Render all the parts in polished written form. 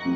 كل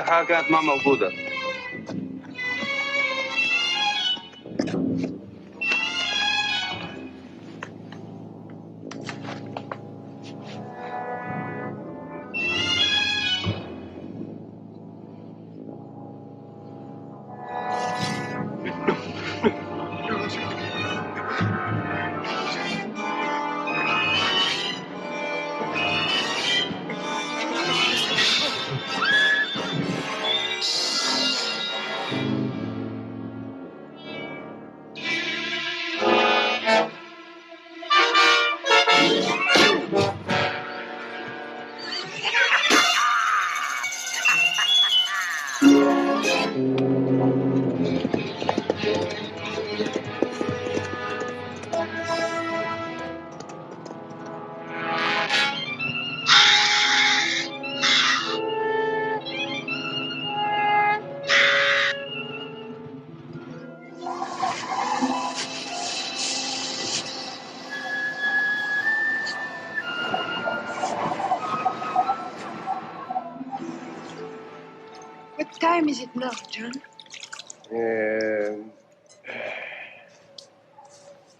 حاجة كانت ما موجودة. What time is it now, John?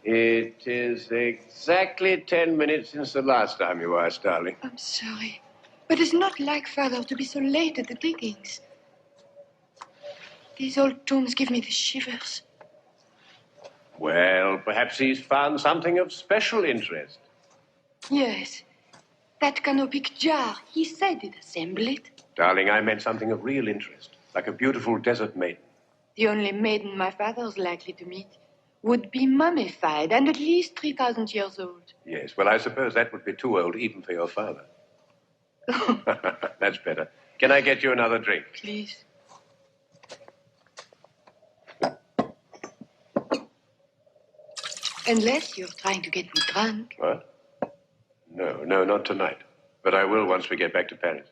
It is exactly 10 minutes since the last time you asked, darling. I'm sorry, but it's not like Father to be so late at the diggings. These old tombs give me the shivers. Well, perhaps he's found something of special interest. Yes, that canopic jar. He said he'd assemble it. Darling, I meant something of real interest, like a beautiful desert maiden. The only maiden my father's likely to meet would be mummified and at least 3,000 years old. Yes, well, I suppose that would be too old even for your father. That's better. Can I get you another drink? Please. Unless you're trying to get me drunk. What? No, not tonight. But I will once we get back to Paris.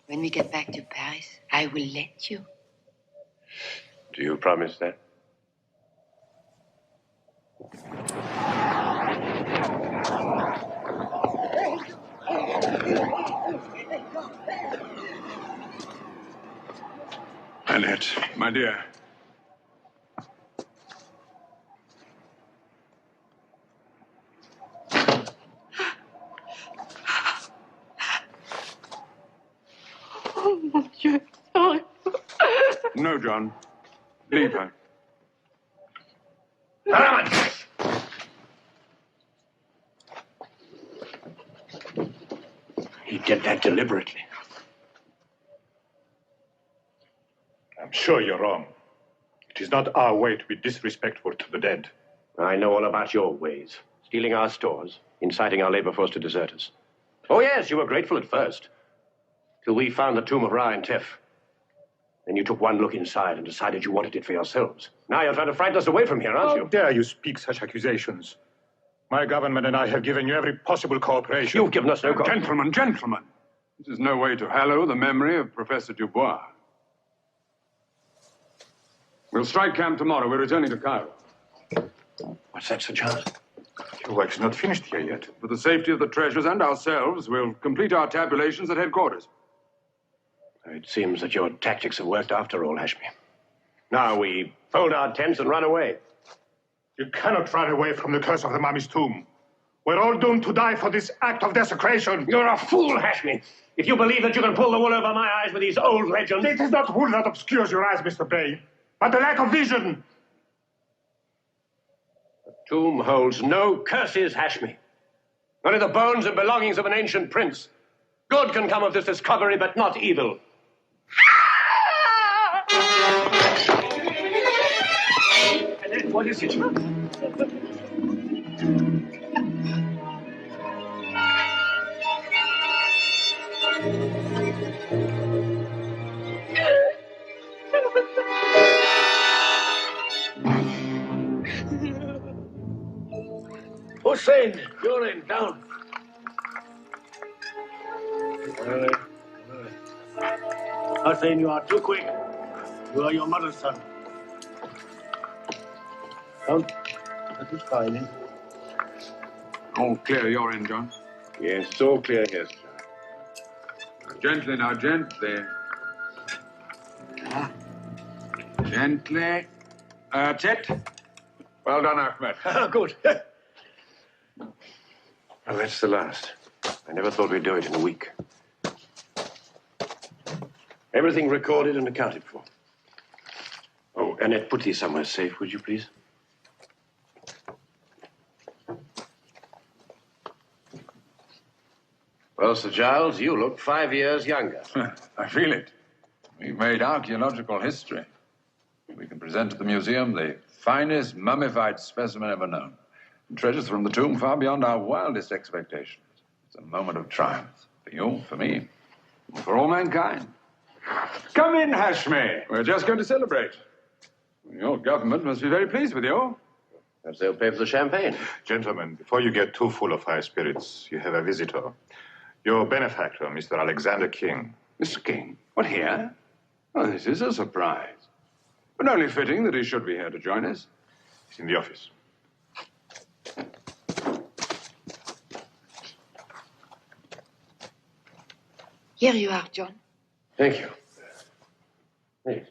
When we get back to Paris, I will let you. Do you promise that? Annette, my dear. Oh, mon Dieu, sorry. No, John. Leave her. He did that deliberately. I'm sure you're wrong. It is not our way to be disrespectful to the dead. I know all about your ways. Stealing our stores, inciting our labor force to desert us. Oh, yes, you were grateful at first. Till we found the tomb of Ra and Tef. Then you took one look inside and decided you wanted it for yourselves. Now you're trying to frighten us away from here, aren't you? How dare you speak such accusations? My government and I have given you every possible cooperation. You've given us no cooperation. Gentlemen. This is no way to hallow the memory of Professor Dubois. We'll strike camp tomorrow. We're returning to Cairo. What's that, Sir Charles? Your work's not finished here yet. For the safety of the treasures and ourselves, we'll complete our tabulations at headquarters. It seems that your tactics have worked after all, Hashmi. Now we fold our tents and run away. You cannot run away from the curse of the mummy's tomb. We're all doomed to die for this act of desecration. You're a fool, Hashmi. If you believe that you can pull the wool over my eyes with these old legends... It is not wool that obscures your eyes, Mr. Bray, but the lack of vision. The tomb holds no curses, Hashmi. Only the bones and belongings of an ancient prince. Good can come of this discovery, but not evil. What is it? Hussein, you're in down. Hussein, you are too quick. You are your mother's son. Don't. That is fine, eh? All clear your end, John? Yes, it's all clear here, sir. Gently now, gently. Gently. Chet. Well done, Ahmed. Good. Well, that's the last. I never thought we'd do it in a week. Everything recorded and accounted for. Oh, Annette, put these somewhere safe, would you, please? Well, Sir Giles, you look 5 years younger. I feel it. We've made archaeological history. We can present to the museum the finest mummified specimen ever known. And treasures from the tomb far beyond our wildest expectations. It's a moment of triumph. For you, for me, for all mankind. Come in, Hashmi. We're just going to celebrate. Your government must be very pleased with you. Perhaps they'll pay for the champagne. Gentlemen, before you get too full of high spirits, you have a visitor. Your benefactor, Mr. Alexander King. Mr. King? What, here? Oh, this is a surprise. But only fitting that he should be here to join us. He's in the office. Here you are, John. Thank you. Hey.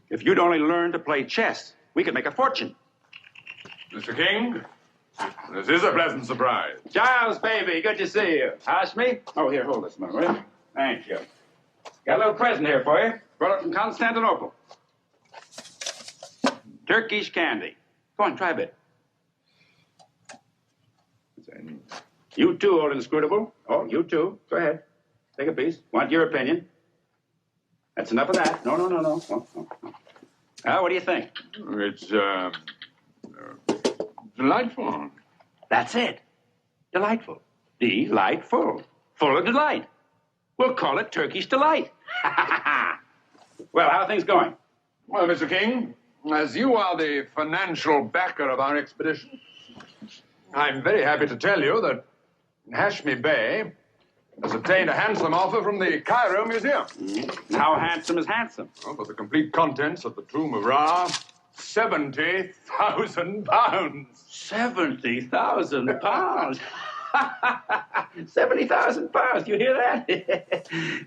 If you'd only learn to play chess, we could make a fortune. Mr. King, this is a pleasant surprise. Giles, baby, good to see you. Hashmi? Oh, here, hold this a minute, will you? Thank you. Got a little present here for you. Brought it from Constantinople. Turkish candy. Go on, try a bit. You too, old inscrutable. Oh, you too. Go ahead. Take a piece. Want your opinion. That's enough of that. No. Oh. Now, what do you think? It's, delightful. That's it. Delightful. Delightful. Full of delight. We'll call it Turkish delight. Well, how are things going? Well, Mr. King, as you are the financial backer of our expedition, I'm very happy to tell you that Hashmi Bey has obtained a handsome offer from the Cairo Museum. How handsome is handsome? Well, for the complete contents of the Tomb of Ra, £70,000. 70,000 pounds. 70,000 pounds. You hear that?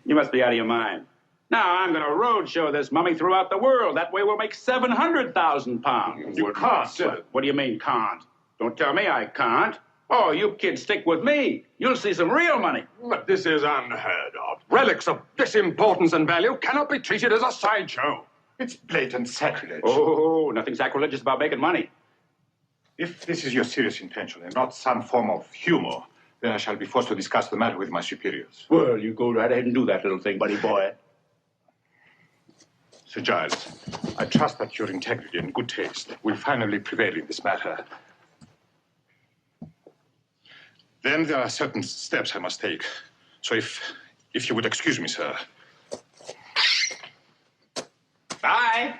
You must be out of your mind. Now, I'm going to roadshow this mummy throughout the world. That way we'll make 700,000 pounds. You can't. What do you mean, can't? Don't tell me I can't. Oh, you kids stick with me. You'll see some real money. But this is unheard of. Relics of this importance and value cannot be treated as a sideshow. It's blatant sacrilege. Oh, nothing sacrilegious about making money. If this is your serious intention and not some form of humor, then I shall be forced to discuss the matter with my superiors. Well, you go right ahead and do that little thing, buddy boy. Sir Giles, I trust that your integrity and good taste will finally prevail in this matter. Then there are certain steps I must take. So if you would excuse me, sir. Bye.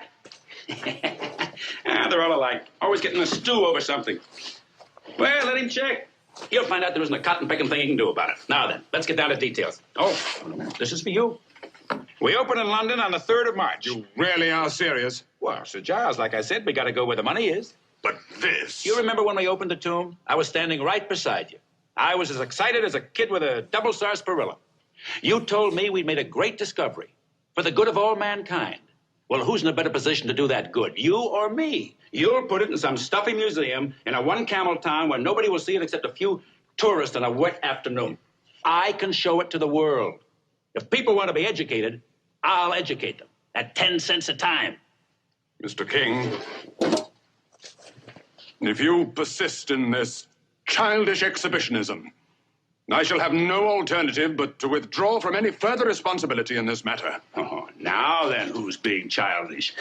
They're all alike. Always getting a stew over something. Well, let him check. He'll find out there isn't a cotton-picking thing he can do about it. Now then, let's get down to details. Oh, this is for you. We open in London on the 3rd of March. You really are serious? Well, Sir Giles, like I said, we got to go where the money is. But this... You remember when we opened the tomb? I was standing right beside you. I was as excited as a kid with a double sarsaparilla. You told me we'd made a great discovery. for the good of all mankind. Well, who's in a better position to do that good, you or me? You'll put it in some stuffy museum in a one-camel town where nobody will see it except a few tourists on a wet afternoon. I can show it to the world. If people want to be educated, I'll educate them at 10 cents a time. Mr. King, if you persist in this childish exhibitionism, I shall have no alternative but to withdraw from any further responsibility in this matter. Oh, now then, who's being childish?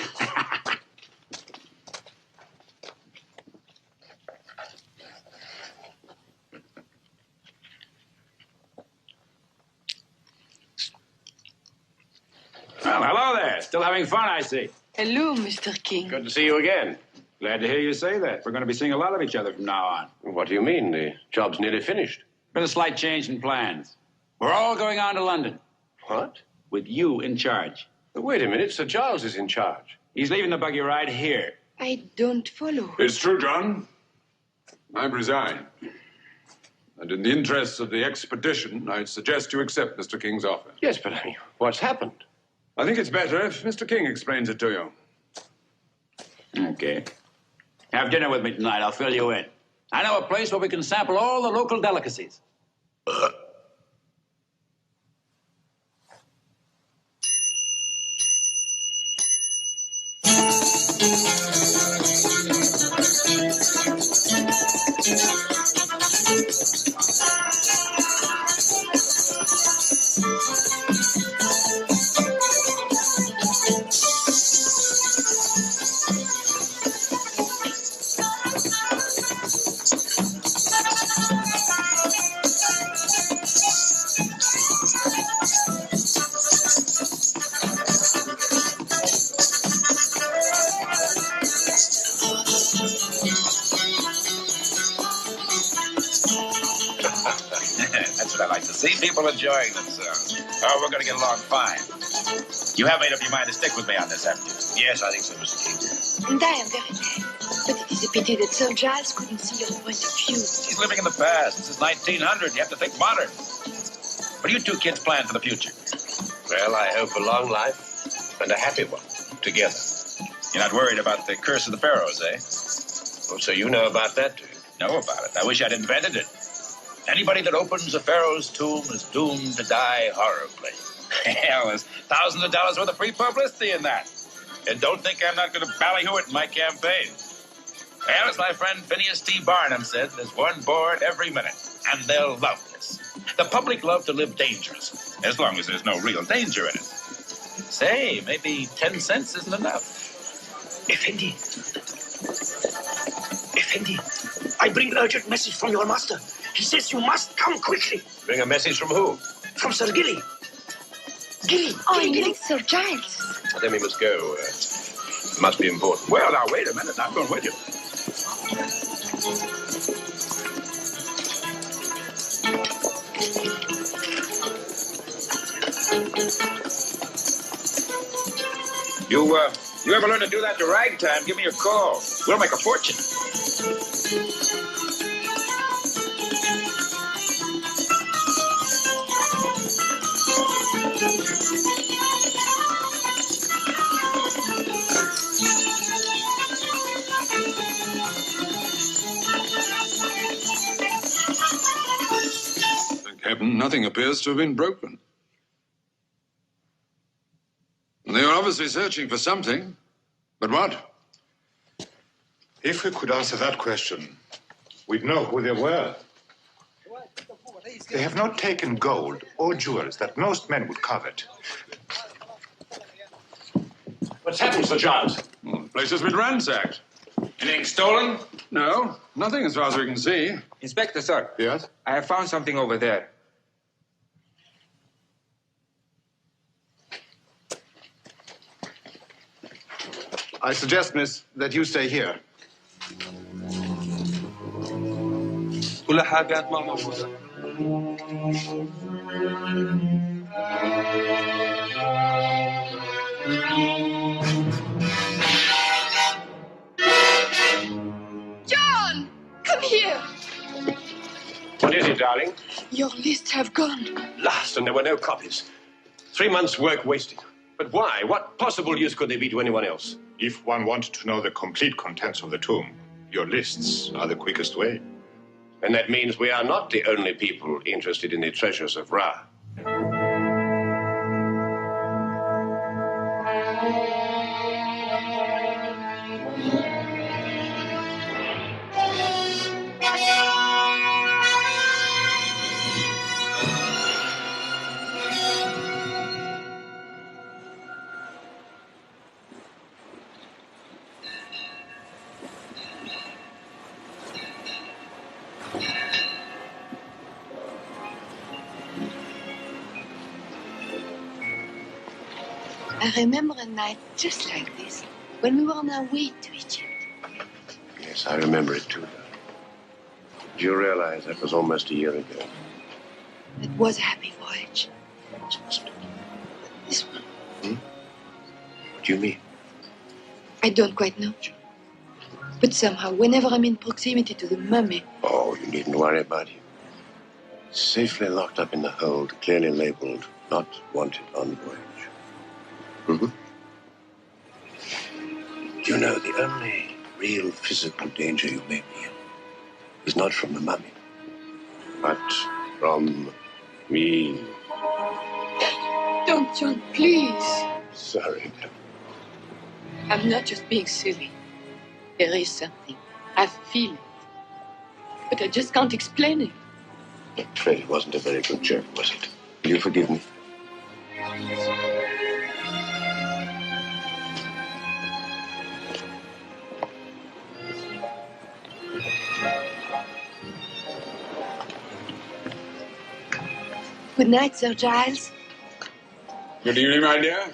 Well, hello there. Still having fun, I see. Hello, Mr. King. Good to see you again. Glad to hear you say that. We're going to be seeing a lot of each other from now on. What do you mean? The job's nearly finished. Been a slight change in plans. We're all going on to London. What? With you in charge. Wait a minute. Sir Giles is in charge. He's leaving the buggy ride here. I don't follow. It's true, John. I've resigned. And in the interests of the expedition, I'd suggest you accept Mr. King's offer. Yes, but I mean, what's happened? I think it's better if Mr. King explains it to you. Okay. Have dinner with me tonight. I'll fill you in. I know a place where we can sample all the local delicacies. That's what I like to see, people enjoying themselves. Oh, we're going to get along fine. You have made up your mind to stick with me on this, haven't you? Yes, I think so, Mr. King. And I am very glad. But it is a pity that Sir Giles couldn't see your point of view. He's living in the past. This is 1900. You have to think modern. What do you two kids plan for the future? Well, I hope a long life and a happy one together. You're not worried about the curse of the pharaohs, eh? Oh, so you know about that, too? Know about it. I wish I'd invented it. Anybody that opens a pharaoh's tomb is doomed to die horribly. Hell, there's thousands of dollars worth of free publicity in that. And don't think I'm not going to ballyhoo it in my campaign. Well, as my friend Phineas T. Barnum said, there's one board every minute, and they'll love this. The public love to live dangerous, as long as there's no real danger in it. Say, maybe 10 cents isn't enough. Effendi, I bring urgent message from your master. He says you must come quickly. Bring a message from who? From Sir Gilly. Gilly. Yes, Sir Giles. Then we must go. Must be important. Well, now, wait a minute. I'm going with you. You ever learn to do that to ragtime, give me a call. We'll make a fortune. Thank heaven, nothing appears to have been broken. They were obviously searching for something. But what? If we could answer that question, we'd know who they were. They have not taken gold or jewels that most men would covet. What's happened, Sir Giles? Well, the place has been ransacked. Anything stolen? No, nothing as far as we can see. Inspector, sir. Yes? I have found something over there. I suggest, miss, that you stay here. كل حاجات ما موجودة. John, come here. What is it, darling? Your lists have gone. Last, and there were no copies. 3 months' work wasted. But why? What possible use could they be to anyone else? If one wanted to know the complete contents of the tomb, your lists are the quickest way. And that means we are not the only people interested in the treasures of Ra. I remember a night just like this, when we were on our way to Egypt. Yes, I remember it too. Do you realize that was almost a year ago? It was a happy voyage. This wasn't. This one, What do you mean? I don't quite know. But somehow, whenever I'm in proximity to the mummy, Oh, you needn't worry about him. Safely locked up in the hold, clearly labeled, not wanted on voyage. You know, the only real physical danger you may be in is not from the mummy, but from me. don't, John, please. Sorry. I'm not just being silly. There is something. I feel it. But I just can't explain it. I'm afraid it wasn't a very good joke, was it? Will you forgive me? Good night, Sir Giles. Good evening, my dear.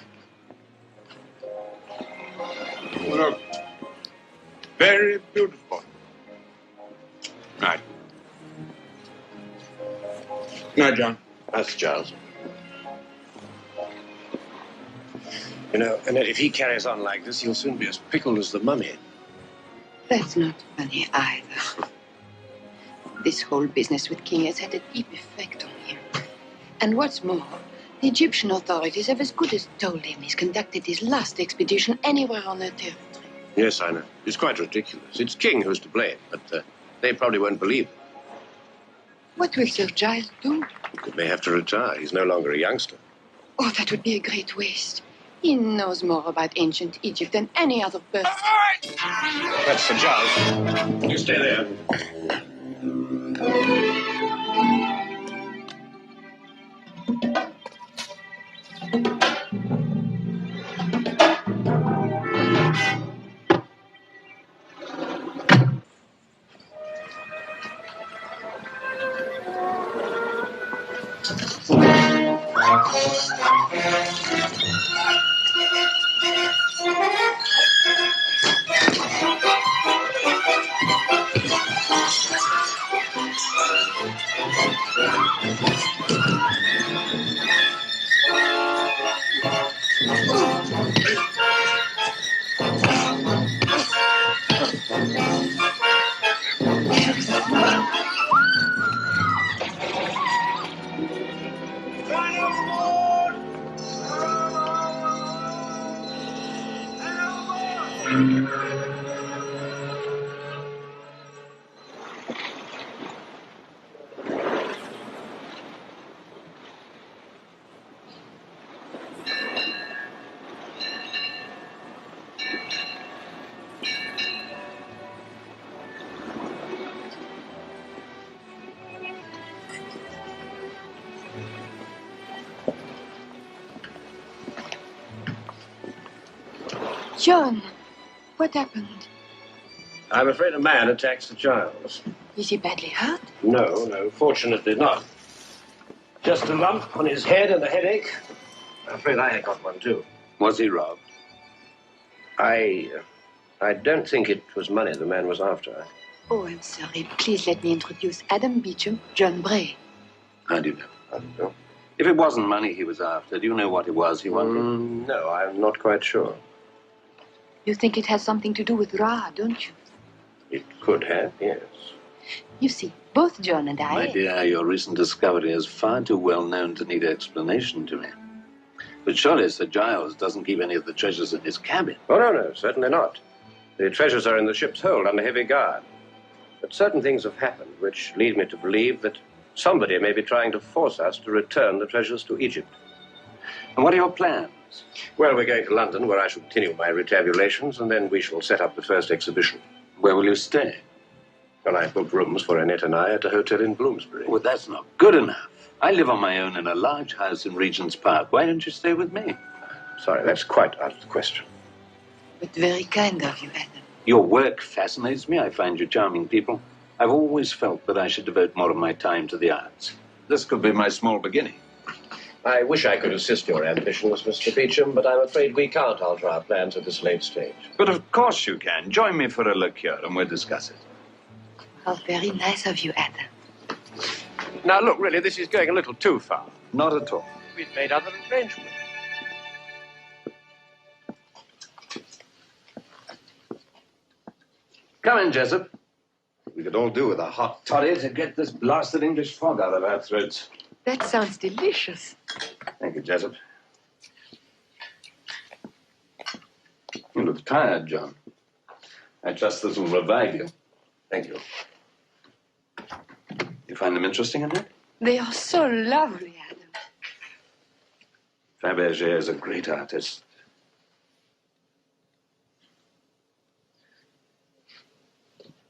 Look. Very beautiful. Night. Night, John. That's Giles. You know, Annette, if he carries on like this, he'll soon be as pickled as the mummy. That's not funny either. This whole business with King has had a deep effect on him. And what's more, the Egyptian authorities have as good as told him he's conducted his last expedition anywhere on their territory. Yes, I know. It's quite ridiculous. It's King who's to blame, but they probably won't believe it. What will Sir Giles do? He may have to retire. He's no longer a youngster. Oh, that would be a great waste. He knows more about ancient Egypt than any other person. That's Sir Giles. You stay there. John, what happened? I'm afraid a man attacked Sir Giles. Is he badly hurt? No, fortunately not. Just a lump on his head and a headache. I'm afraid I got one too. Was he robbed? I don't think it was money the man was after. Oh, I'm sorry. Please let me introduce Adam Beecham, John Bray. How do you know? I don't know. If it wasn't money he was after, do you know what it was he wanted? No, I'm not quite sure. You think it has something to do with Ra, don't you? It could have, yes. You see, both John and I... My dear, your recent discovery is far too well known to need explanation to me. But surely Sir Giles doesn't keep any of the treasures in his cabin. Oh, no, certainly not. The treasures are in the ship's hold under heavy guard. But certain things have happened which lead me to believe that somebody may be trying to force us to return the treasures to Egypt. And what are your plans? Well, we're going to London, where I shall continue my retabulations, and then we shall set up the first exhibition. Where will you stay? Well, I've booked rooms for Annette and I at a hotel in Bloomsbury. Well, that's not good enough. I live on my own in a large house in Regent's Park. Why don't you stay with me? Sorry, that's quite out of the question. But very kind of you, Adam. Your work fascinates me. I find you charming people. I've always felt that I should devote more of my time to the arts. This could be my small beginning. I wish I could assist your ambitions, Mr. Beecham, but I'm afraid we can't alter our plans at this late stage. But of course you can. Join me for a liqueur and we'll discuss it. How very nice of you, Adam. Now, look, really, this is going a little too far. Not at all. We've made other arrangements. Come in, Jessup. We could all do with a hot toddy to get this blasted English fog out of our throats. That sounds delicious. Thank you, Jessup. You look tired, John. I trust this will revive you. Thank you. You find them interesting, Annette? They are so lovely, Adam. Fabergé is a great artist.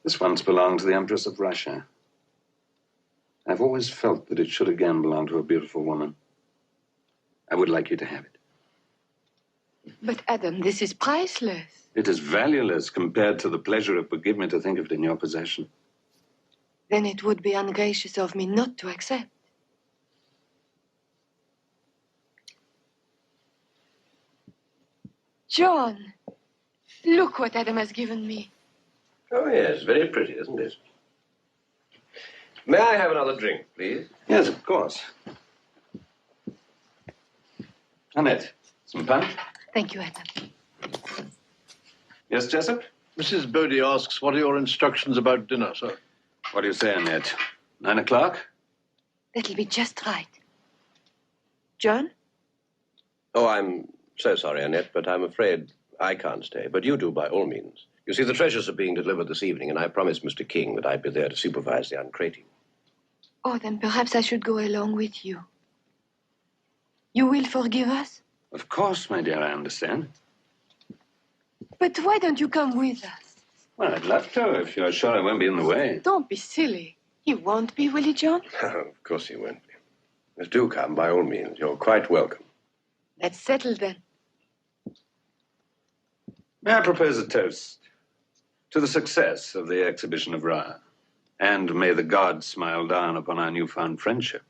This once belonged to the Empress of Russia. I've always felt that it should again belong to a beautiful woman. I would like you to have it. But, Adam, this is priceless. It is valueless compared to the pleasure it would give me to think of it in your possession. Then it would be ungracious of me not to accept. John, look what Adam has given me. Oh, yes, very pretty, isn't it? May I have another drink, please? Yes, of course. Annette, some punch? Thank you, Adam. Yes, Jessup? Mrs. Bodie asks, what are your instructions about dinner, sir? What do you say, Annette? 9 o'clock? That'll be just right. John? Oh, I'm so sorry, Annette, but I'm afraid I can't stay. But you do, by all means. You see, the treasures are being delivered this evening, and I promised Mr. King that I'd be there to supervise the uncrating. Oh, then perhaps I should go along with you. You will forgive us? Of course, my dear, I understand. But why don't you come with us? Well, I'd love to, if you're sure I won't be in the way. Don't be silly. He won't be, will he, John? Of course he won't be. But do come, by all means. You're quite welcome. Let's settle then. May I propose a toast to the success of the exhibition of Ra, and may the gods smile down upon our newfound friendship.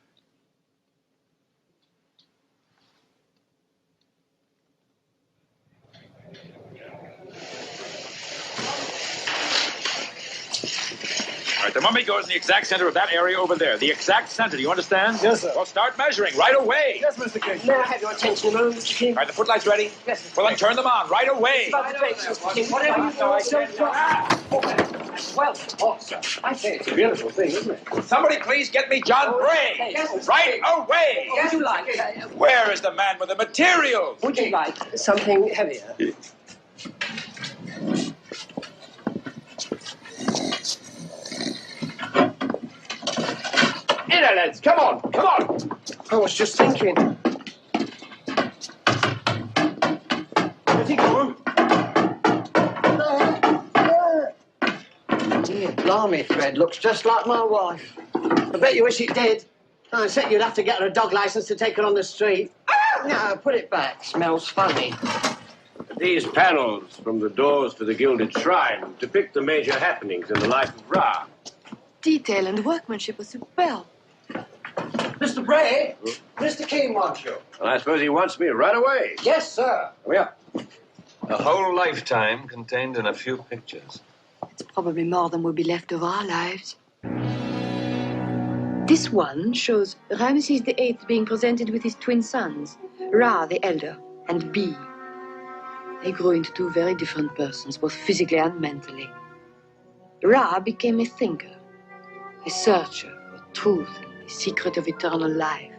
All right, the mummy goes in the exact center of that area over there. The exact center, do you understand? Yes, sir. Well, start measuring right away. Yes, Mr. King. May I have your attention a moment, Mr. King? All right, the footlights ready? Yes, Mr. Well, then turn them on right away. About the drapes, Mr. King. Whatever you do, well, sir. I say it's a beautiful thing, isn't it? Somebody please get me John Bray. Yes, Right away. What would you like? Where is the man with the materials? Would you like something heavier? In there, lads. Come on, come on. I was just thinking. Where's he going? Dear blimey, Fred, looks just like my wife. I bet you wish it did. I said you'd have to get her a dog license to take her on the street. No, put it back. Smells funny. These panels from the doors to the Gilded Shrine depict the major happenings in the life of Ra. Detail and workmanship are superb. Mr. Bray, Mr. King wants you. And I suppose he wants me right away. Yes, sir. Come here. A whole lifetime contained in a few pictures. It's probably more than will be left of our lives. This one shows Ramesses VIII being presented with his twin sons, Ra the elder and B. They grew into two very different persons, both physically and mentally. Ra became a thinker, a searcher for truth and the secret of eternal life.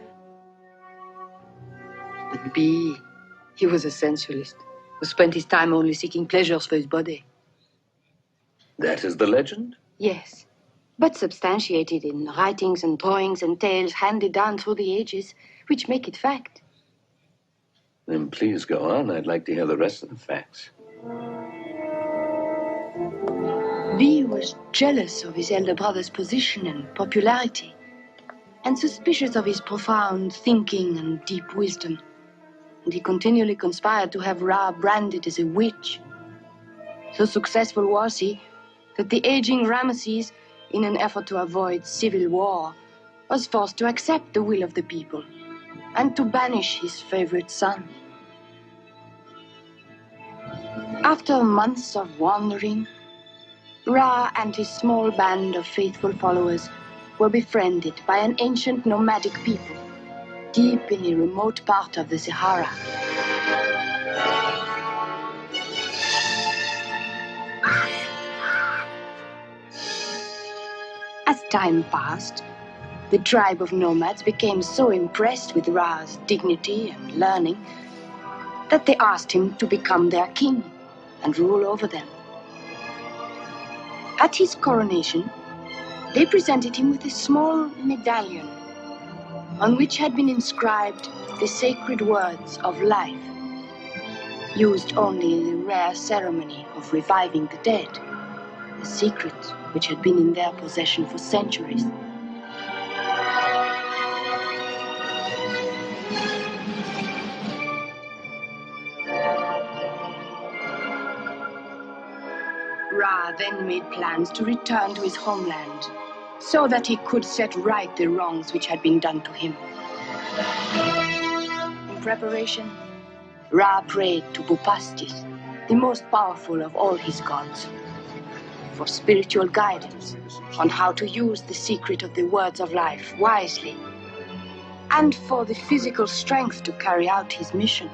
But B. He was a sensualist who spent his time only seeking pleasures for his body. That is the legend? Yes, but substantiated in writings and drawings and tales handed down through the ages, which make it fact. Then please go on. I'd like to hear the rest of the facts. B was jealous of his elder brother's position and popularity, and suspicious of his profound thinking and deep wisdom. And he continually conspired to have Ra branded as a witch. So successful was he that the aging Ramesses, in an effort to avoid civil war, was forced to accept the will of the people and to banish his favorite son. After months of wandering, Ra and his small band of faithful followers were befriended by an ancient nomadic people deep in a remote part of the Sahara. As time passed, the tribe of nomads became so impressed with Ra's dignity and learning that they asked him to become their king and rule over them. At his coronation, they presented him with a small medallion on which had been inscribed the sacred words of life, used only in the rare ceremony of reviving the dead, a secret which had been in their possession for centuries. Ra then made plans to return to his homeland so that he could set right the wrongs which had been done to him. In preparation, Ra prayed to Bupastis, the most powerful of all his gods, for spiritual guidance on how to use the secret of the words of life wisely, and for the physical strength to carry out his mission.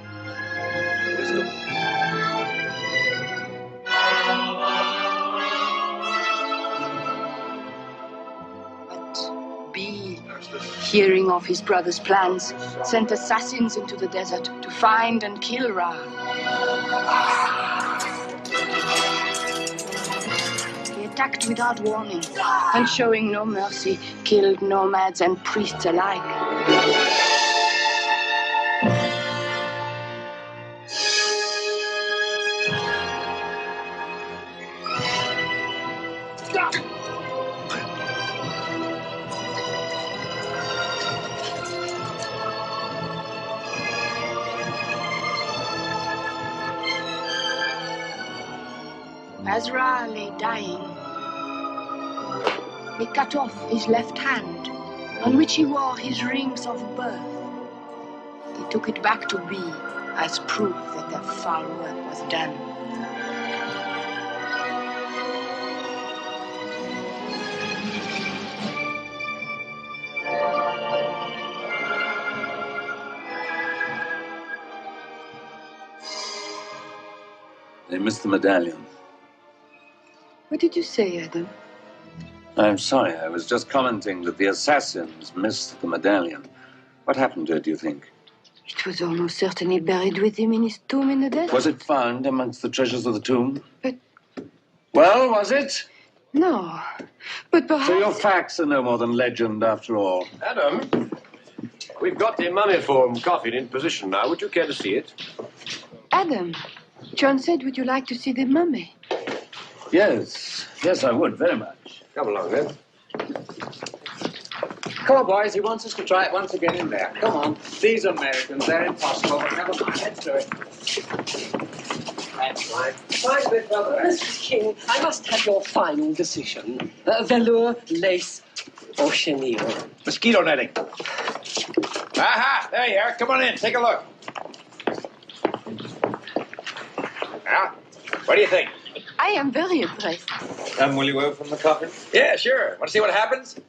Hearing of his brother's plans, sent assassins into the desert to find and kill Ra. He attacked without warning, and showing no mercy, killed nomads and priests alike. As Ra lay dying, they cut off his left hand, on which he wore his rings of birth. They took it back to Be as proof that their foul work was done. They missed the medallion. What did you say, Adam? I'm sorry, I was just commenting that the assassins missed the medallion. What happened to it, do you think? It was almost certainly buried with him in his tomb in the desert. Was it found amongst the treasures of the tomb? But... Well, was it? No, but perhaps... So your facts are no more than legend, after all. Adam, we've got the mummiform coffin in position now. Would you care to see it? Adam, John said, would you like to see the mummy? Yes, I would, very much. Come along, then. Come on, boys. He wants us to try it once again in there. Come on. These Americans, they're impossible, but never mind. Let's do it. That's right. Fine bit, brother. Mr. King, I must have your final decision. Velour, lace, or chenille? Mosquito netting. Aha! There you are. Come on in. Take a look. Now, what do you think? I am very impressed. Will you open the coffin? Yeah, sure. Want to see what happens?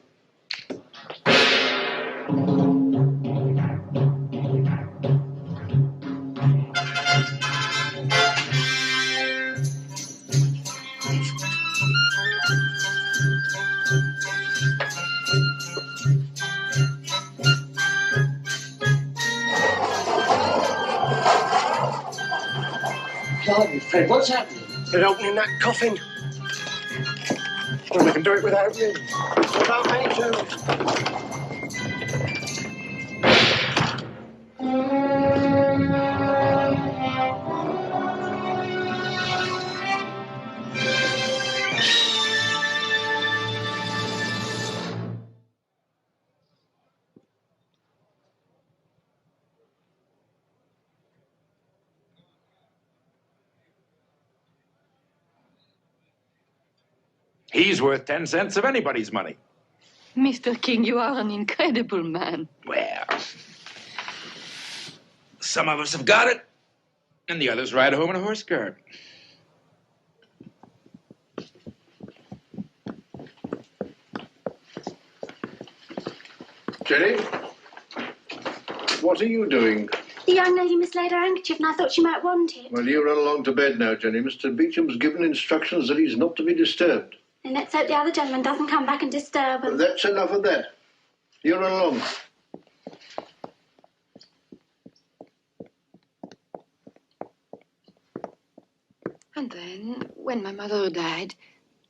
Blimey, Fred, what's happening? They're opening that coffin. Well, they can do it without you. What about me, too? He's worth 10 cents of anybody's money. Mr. King, you are an incredible man. Well, some of us have got it, and the others ride home in a horse cart. Jenny? What are you doing? The young lady mislaid her handkerchief and I thought she might want it. Well, you run along to bed now, Jenny. Mr. Beecham's given instructions that he's not to be disturbed. And let's hope the other gentleman doesn't come back and disturb him. That's enough of that. You run along. And then, when my mother died,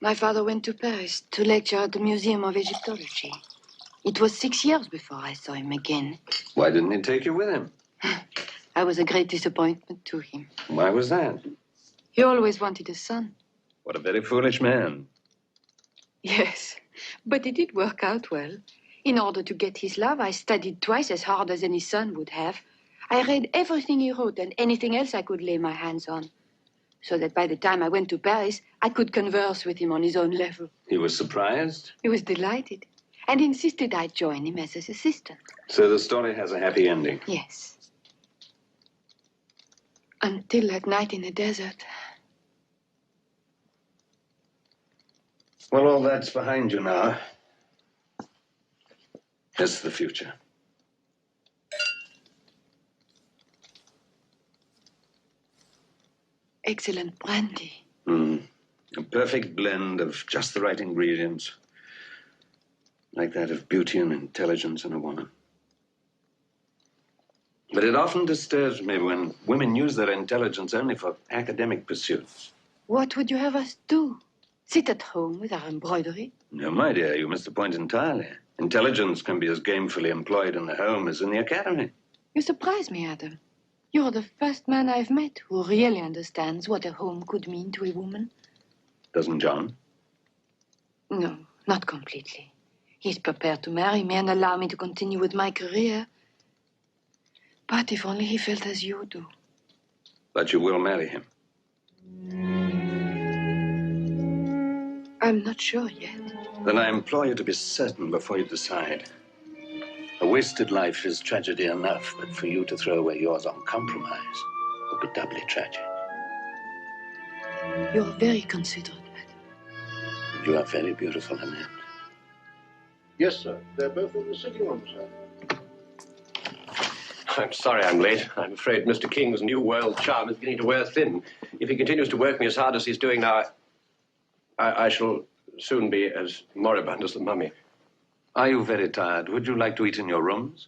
my father went to Paris to lecture at the Museum of Egyptology. It was 6 years before I saw him again. Why didn't he take you with him? I was a great disappointment to him. Why was that? He always wanted a son. What a very foolish man. Yes, but it did work out well. In order to get his love, I studied twice as hard as any son would have. I read everything he wrote and anything else I could lay my hands on, so that by the time I went to Paris, I could converse with him on his own level. He was surprised? He was delighted and insisted I join him as his assistant. So the story has a happy ending? Yes. Until that night in the desert. Well, all that's behind you now. It's the future. Excellent brandy. A perfect blend of just the right ingredients. Like that of beauty and intelligence in a woman. But it often disturbs me when women use their intelligence only for academic pursuits. What would you have us do? Sit at home with our embroidery? No, my dear, you miss the point entirely. Intelligence can be as gamefully employed in the home as in the academy. You surprise me, Adam. You're the first man I've met who really understands what a home could mean to a woman. Doesn't John? No, not completely. He's prepared to marry me and allow me to continue with my career. But if only he felt as you do. But you will marry him. I'm not sure yet. Then I implore you to be certain before you decide. A wasted life is tragedy enough, but for you to throw away yours on compromise would be doubly tragic. You're very considerate, You are very beautiful, Annette. Yes, sir. They're both in the sitting room, sir. I'm sorry I'm late. I'm afraid Mr. King's new world charm is beginning to wear thin. If he continues to work me as hard as he's doing now, I shall soon be as moribund as the mummy. Are you very tired? Would you like to eat in your rooms?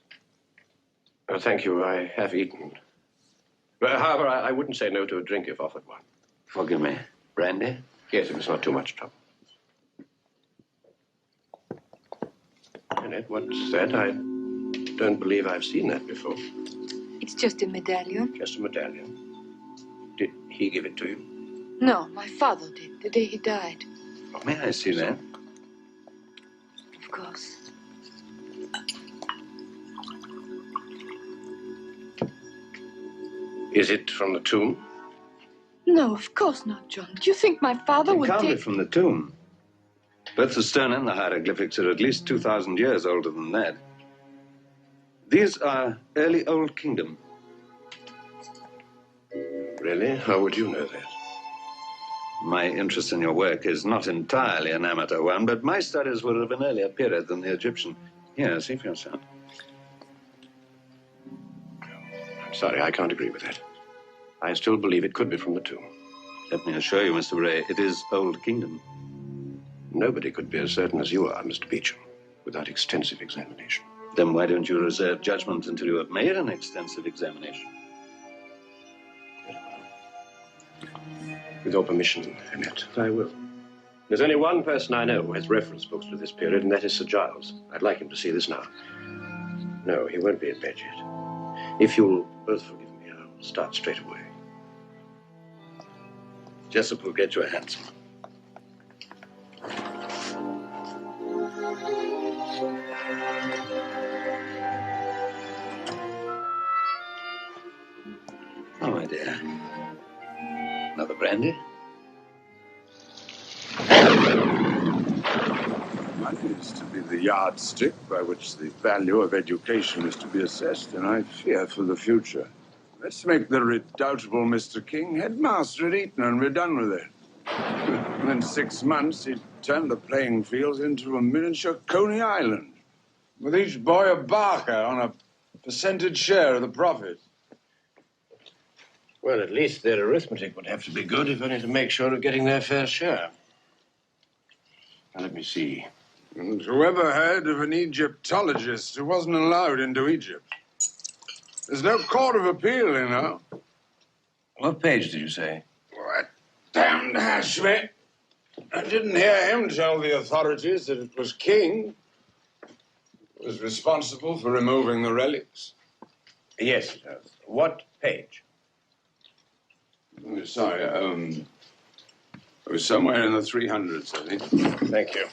Oh, thank you. I have eaten. But, however, I wouldn't say no to a drink if offered one. Forgive me. Brandy? Yes, if it's not too much trouble. Annette, what's that? I don't believe I've seen that before. It's just a medallion. Just a medallion. Did he give it to you? No, my father did, the day he died. Oh, may I see that? Of course. Is it from the tomb? No, of course not, John. Do you think my father It would can't be take... from the tomb. Both the stone and the hieroglyphics are at least 2,000 years older than that. These are early Old Kingdom. Really? How would you know that? My interest in your work is not entirely an amateur one, but my studies were of an earlier period than the Egyptian. Here, see for yourself. I'm sorry, I can't agree with that. I still believe it could be from the tomb. Let me assure you, Mr. Bray, it is Old Kingdom. Nobody could be as certain as you are, Mr. Beecham, without extensive examination. Then why don't you reserve judgment until you have made an extensive examination? With your permission, Annette, I will. There's only one person I know who has reference books to this period, and that is Sir Giles. I'd like him to see this now. No, he won't be in bed yet. If you'll both forgive me, I'll start straight away. Jessup will get you a hansom. Oh, my dear. Another brandy? Money is to be the yardstick by which the value of education is to be assessed, and I fear for the future. Let's make the redoubtable Mr. King headmaster at Eton and be done with it. In 6 months, he'd turn the playing fields into a miniature Coney Island, with each boy a barker on a percentage share of the profit. Well, at least their arithmetic would have to be good, if only to make sure of getting their fair share. Now, let me see. And whoever heard of an Egyptologist who wasn't allowed into Egypt? There's no court of appeal, you know. What page did you say? What damned Hashmi! I didn't hear him tell the authorities that it was King who was responsible for removing the relics. Yes. What page? Oh, sorry, it was somewhere in the 300s, I think. Thank you.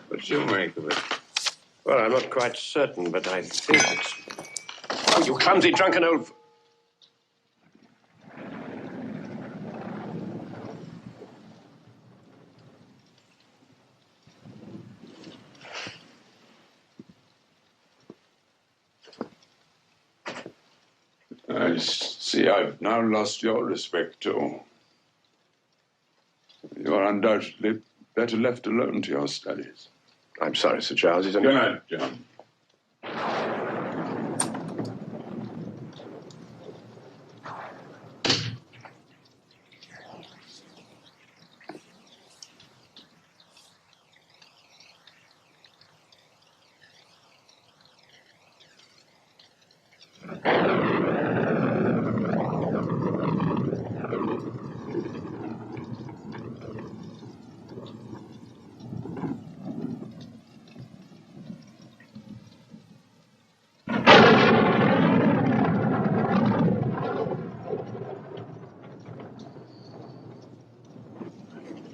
What do you make of it? Well, I'm not quite certain, but I think it's... Oh, you clumsy, drunken old... I see I've now lost your respect, too. You're undoubtedly better left alone to your studies. I'm sorry, Sir Giles. Good night, John.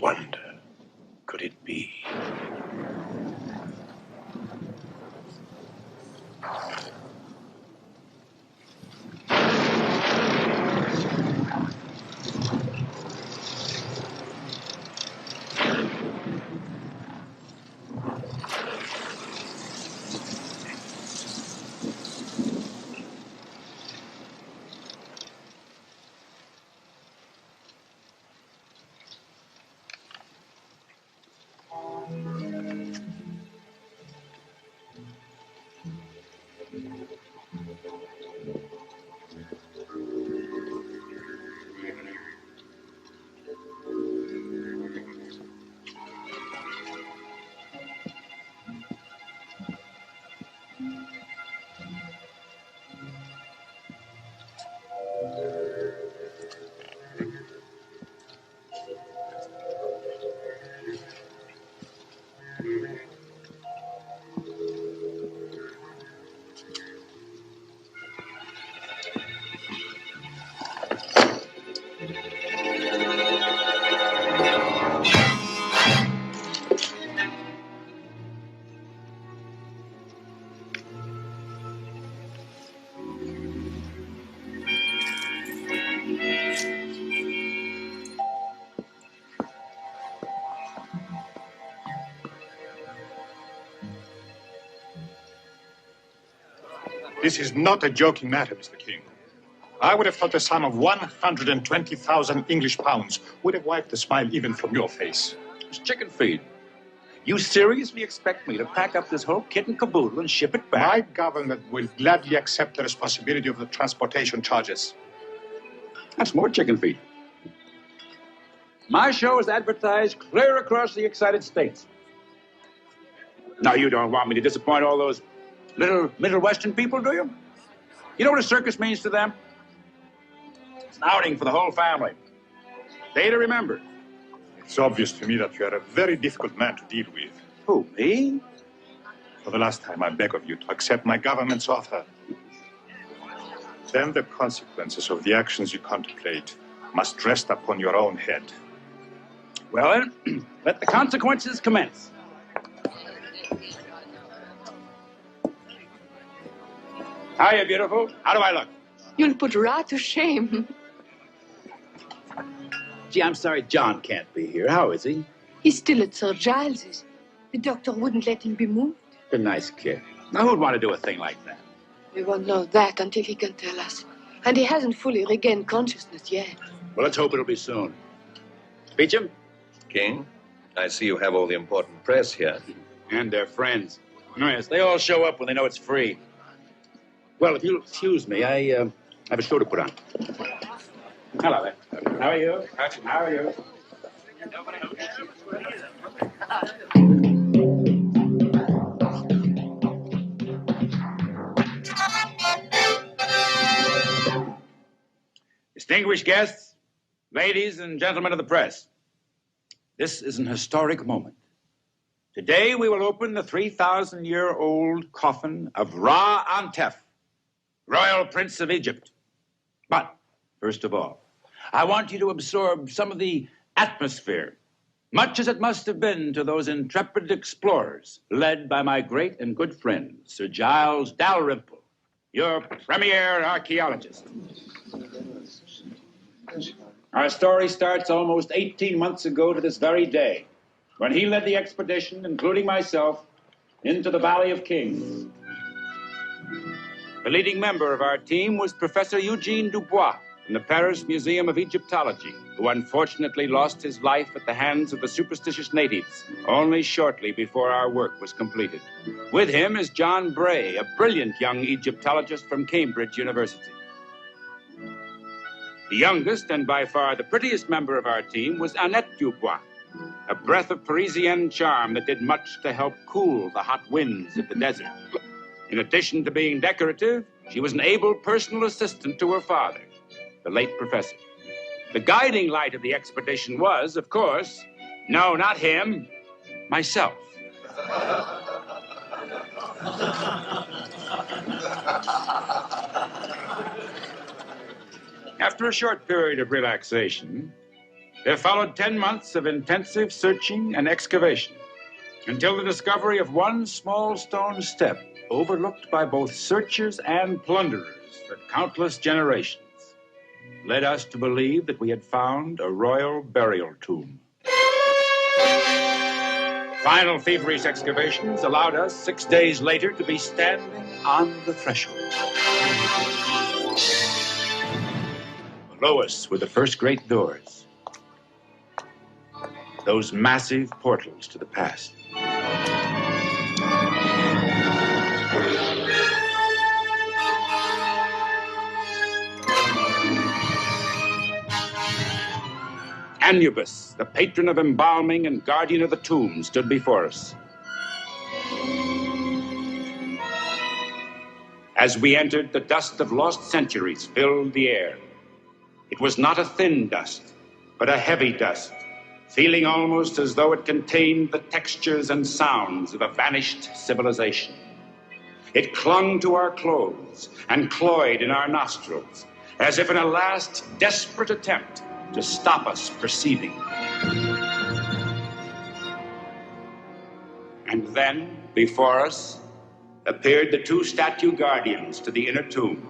Wonder, could it be? This is not a joking matter, Mr. King. I would have thought a sum of 120,000 English pounds would have wiped the smile even from your face. It's chicken feed. You seriously expect me to pack up this whole kit and caboodle and ship it back? My government will gladly accept the responsibility of the transportation charges. That's more chicken feed. My show is advertised clear across the excited states. Now, you don't want me to disappoint all those little Middle Western people, do you? You know what a circus means to them? It's an outing for the whole family. Day to remember. It's obvious to me that you are a very difficult man to deal with. Who, me? For the last time, I beg of you to accept my government's offer. Then the consequences of the actions you contemplate must rest upon your own head. Well, then, let the consequences commence. Hiya, beautiful. How do I look? You'll put Ra to shame. Gee, I'm sorry John can't be here. How is he? He's still at Sir Giles's. The doctor wouldn't let him be moved. A nice kid. Now, who'd want to do a thing like that? We won't know that until he can tell us. And he hasn't fully regained consciousness yet. Well, let's hope it'll be soon. Beecham? King, I see you have all the important press here. And their friends. Oh, yes, they all show up when they know it's free. Well, if you'll excuse me, I have a show to put on. Hello there. How are you? How are you? Distinguished guests, ladies and gentlemen of the press, this is an historic moment. Today we will open the 3,000-year-old coffin of Ra-Antef, Royal Prince of Egypt. But, first of all, I want you to absorb some of the atmosphere, much as it must have been to those intrepid explorers led by my great and good friend, Sir Giles Dalrymple, your premier archaeologist. Our story starts almost 18 months ago to this very day, when he led the expedition, including myself, into the Valley of Kings. The leading member of our team was Professor Eugene Dubois from the Paris Museum of Egyptology, who unfortunately lost his life at the hands of the superstitious natives only shortly before our work was completed. With him is John Bray, a brilliant young Egyptologist from Cambridge University. The youngest and by far the prettiest member of our team was Annette Dubois, a breath of Parisienne charm that did much to help cool the hot winds of the desert. In addition to being decorative, she was an able personal assistant to her father, the late professor. The guiding light of the expedition was, of course, no, not him, myself. After a short period of relaxation, there followed 10 months of intensive searching and excavation until the discovery of one small stone step overlooked by both searchers and plunderers for countless generations led us to believe that we had found a royal burial tomb. Final feverish excavations allowed us 6 days later to be standing on the threshold. Below us were the first great doors, those massive portals to the past. Anubis, the patron of embalming and guardian of the tomb, stood before us. As we entered, the dust of lost centuries filled the air. It was not a thin dust, but a heavy dust, feeling almost as though it contained the textures and sounds of a vanished civilization. It clung to our clothes and cloyed in our nostrils, as if in a last desperate attempt to stop us perceiving. And then, before us, appeared the two statue guardians to the inner tomb.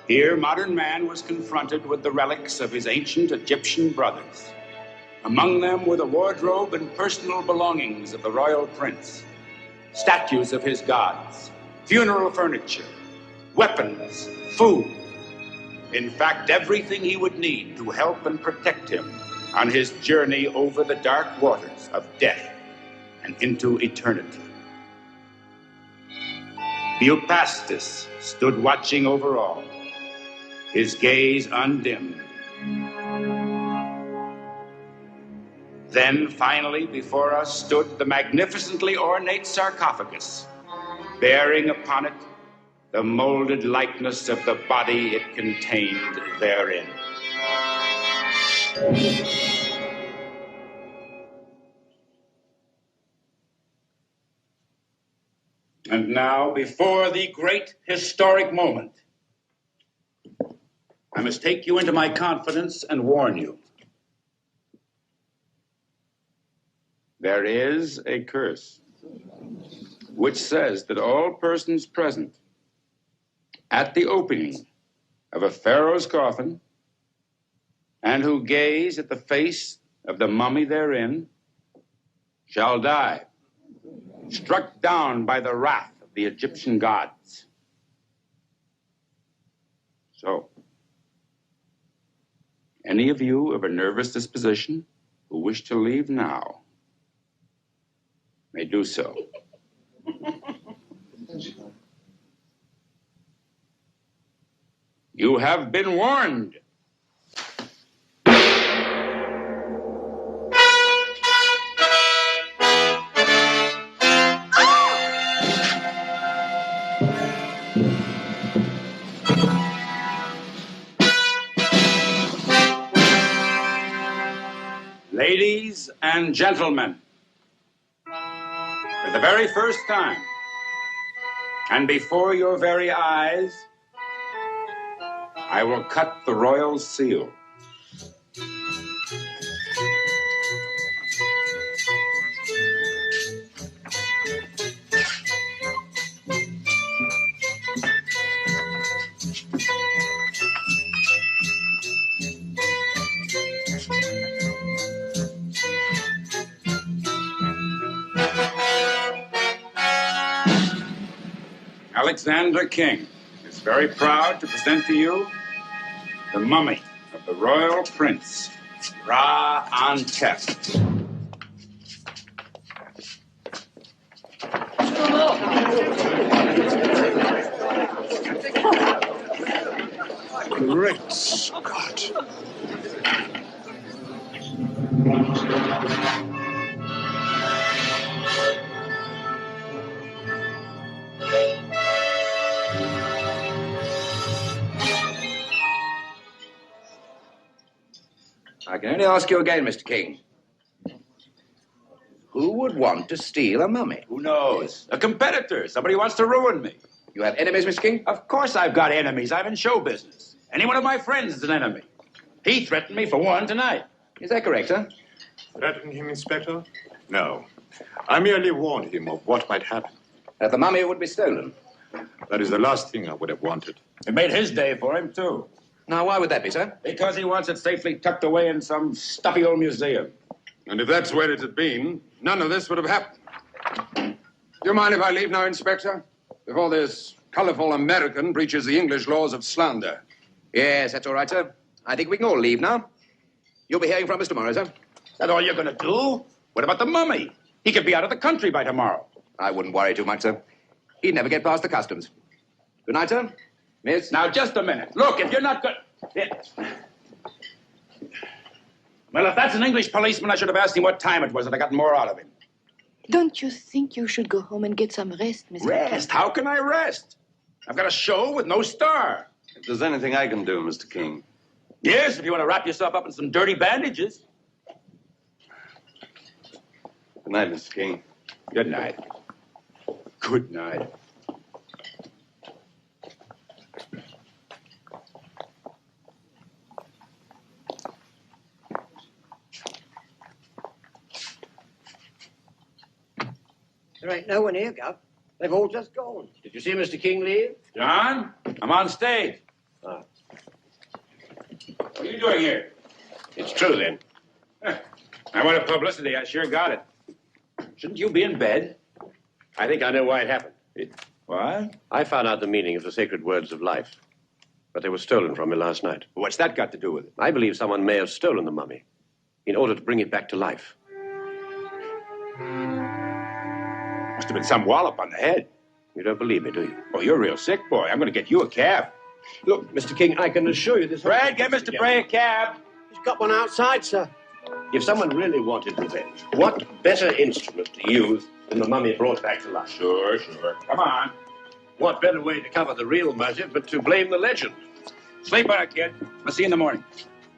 Here, modern man was confronted with the relics of his ancient Egyptian brothers. Among them were the wardrobe and personal belongings of the royal prince, statues of his gods, funeral furniture, weapons, food. In fact, everything he would need to help and protect him on his journey over the dark waters of death and into eternity. Bupastus stood watching over all, his gaze undimmed. Then, finally, before us stood the magnificently ornate sarcophagus, bearing upon it the molded likeness of the body it contained therein. And now, before the great historic moment, I must take you into my confidence and warn you. There is a curse which says that all persons present at the opening of a pharaoh's coffin and who gaze at the face of the mummy therein shall die, struck down by the wrath of the Egyptian gods. So, any of you of a nervous disposition who wish to leave now may do so. You have been warned. Ladies and gentlemen, for the very first time, and before your very eyes, I will cut the royal seal. Alexander King is very proud to present to you the mummy of the royal prince, Ra-Antef. Great Scott. I can only ask you again, Mr. King. Who would want to steal a mummy? Who knows? A competitor. Somebody wants to ruin me. You have enemies, Mr. King? Of course I've got enemies. I'm in show business. Any one of my friends is an enemy. He threatened me for one tonight. Is that correct, sir? Threaten him, Inspector? No. I merely warned him of what might happen. That the mummy would be stolen. That is the last thing I would have wanted. It made his day for him, too. Now, why would that be, sir? Because he wants it safely tucked away in some stuffy old museum. And if that's where it had been, none of this would have happened. Do you mind if I leave now, Inspector? Before this colorful American breaches the English laws of slander. Yes, that's all right, sir. I think we can all leave now. You'll be hearing from us tomorrow, sir. Is that all you're going to do? What about the mummy? He could be out of the country by tomorrow. I wouldn't worry too much, sir. He'd never get past the customs. Good night, sir. Miss? Now, just a minute. Look, if you're not good... Well, if that's an English policeman, I should have asked him what time it was and I got more out of him. Don't you think you should go home and get some rest, Mr. Rest? How can I rest? I've got a show with no star. If there's anything I can do, Mr. King. Yes, if you want to wrap yourself up in some dirty bandages. Good night, Mr. King. Good night. Good night. There ain't no one here, Gov. They've all just gone. Did you see Mr. King leave? John, I'm on stage. Ah. What are you doing here? It's true, then. I wanted publicity. I sure got it. Shouldn't you be in bed? I think I know why it happened. What? I found out the meaning of the sacred words of life, but they were stolen from me last night. What's that got to do with it? I believe someone may have stolen the mummy in order to bring it back to life. have been some wallop on the head. You don't believe me, do you? Oh, you're a real sick boy. I'm going to get you a cab. Look, Mr. King, I can assure you this... Fred, get Mr. Bray a cab. He's got one outside, sir. If someone really wanted revenge, what better instrument to use than the mummy brought back to life? Sure. Come on. What better way to cover the real motive but to blame the legend? Sleep on it, kid. I'll see you in the morning.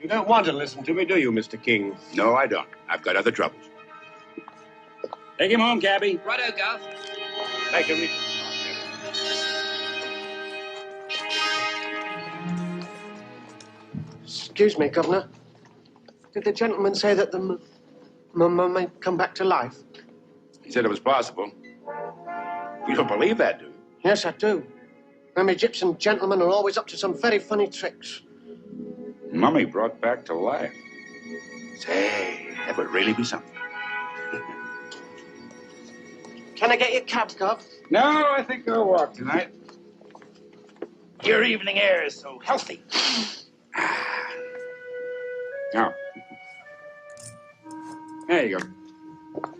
You don't want to listen to me, do you, Mr. King? No, I don't. I've got other troubles. Take him home, cabby. Righto, Gov. Thank you, Richard. Excuse me, Governor. Did the gentleman say that the mum may come back to life? He said it was possible. You don't believe that, do you? Yes, I do. Them Egyptian gentlemen are always up to some very funny tricks. Mummy brought back to life. Say, that would really be something. Can I get your cab, Gov? No, I think I'll walk tonight. Your evening air is so healthy. Now, there you go.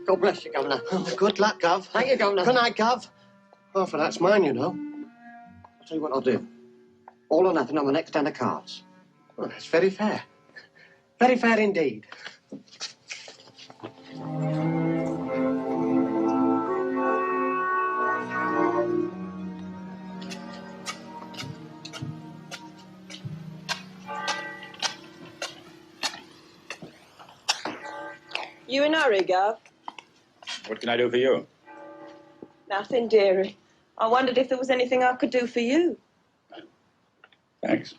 God bless you, Governor. Oh, good luck, Gov. Thank you, Governor. Good night, Gov. Half of that's mine, you know. I'll tell you what I'll do. All or nothing on the next hand of cards. Well, that's very fair. Very fair indeed. You in a hurry, Gov? What can I do for you? Nothing, dearie. I wondered if there was anything I could do for you. Thanks.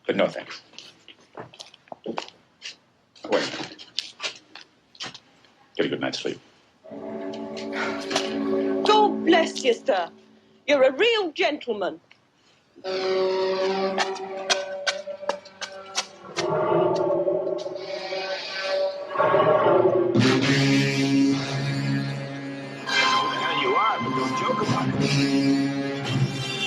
But no thanks. Wait a minute. Get a good night's sleep. God bless you, sir. You're a real gentleman. You are, but don't joke about it.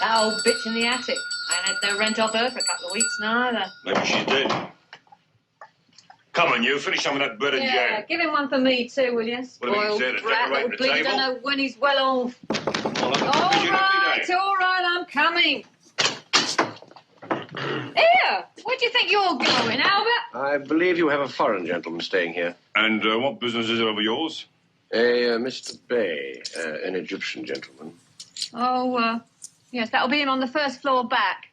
That old bitch in the attic. I ain't had no rent off her for a couple of weeks now either. Maybe she's dead. Come on, you. Finish some of that bread and Yeah, jam. give him one for me too, will you? What have you Spoiled said, to brat, decorate little the bleed, table? don't know when he's well off. All right, I'm coming. Here, where do you think you're going, Albert? I believe you have a foreign gentleman staying here. And what business is it of yours? Mr. Bay, an Egyptian gentleman. Oh, yes, that'll be him on the first floor back.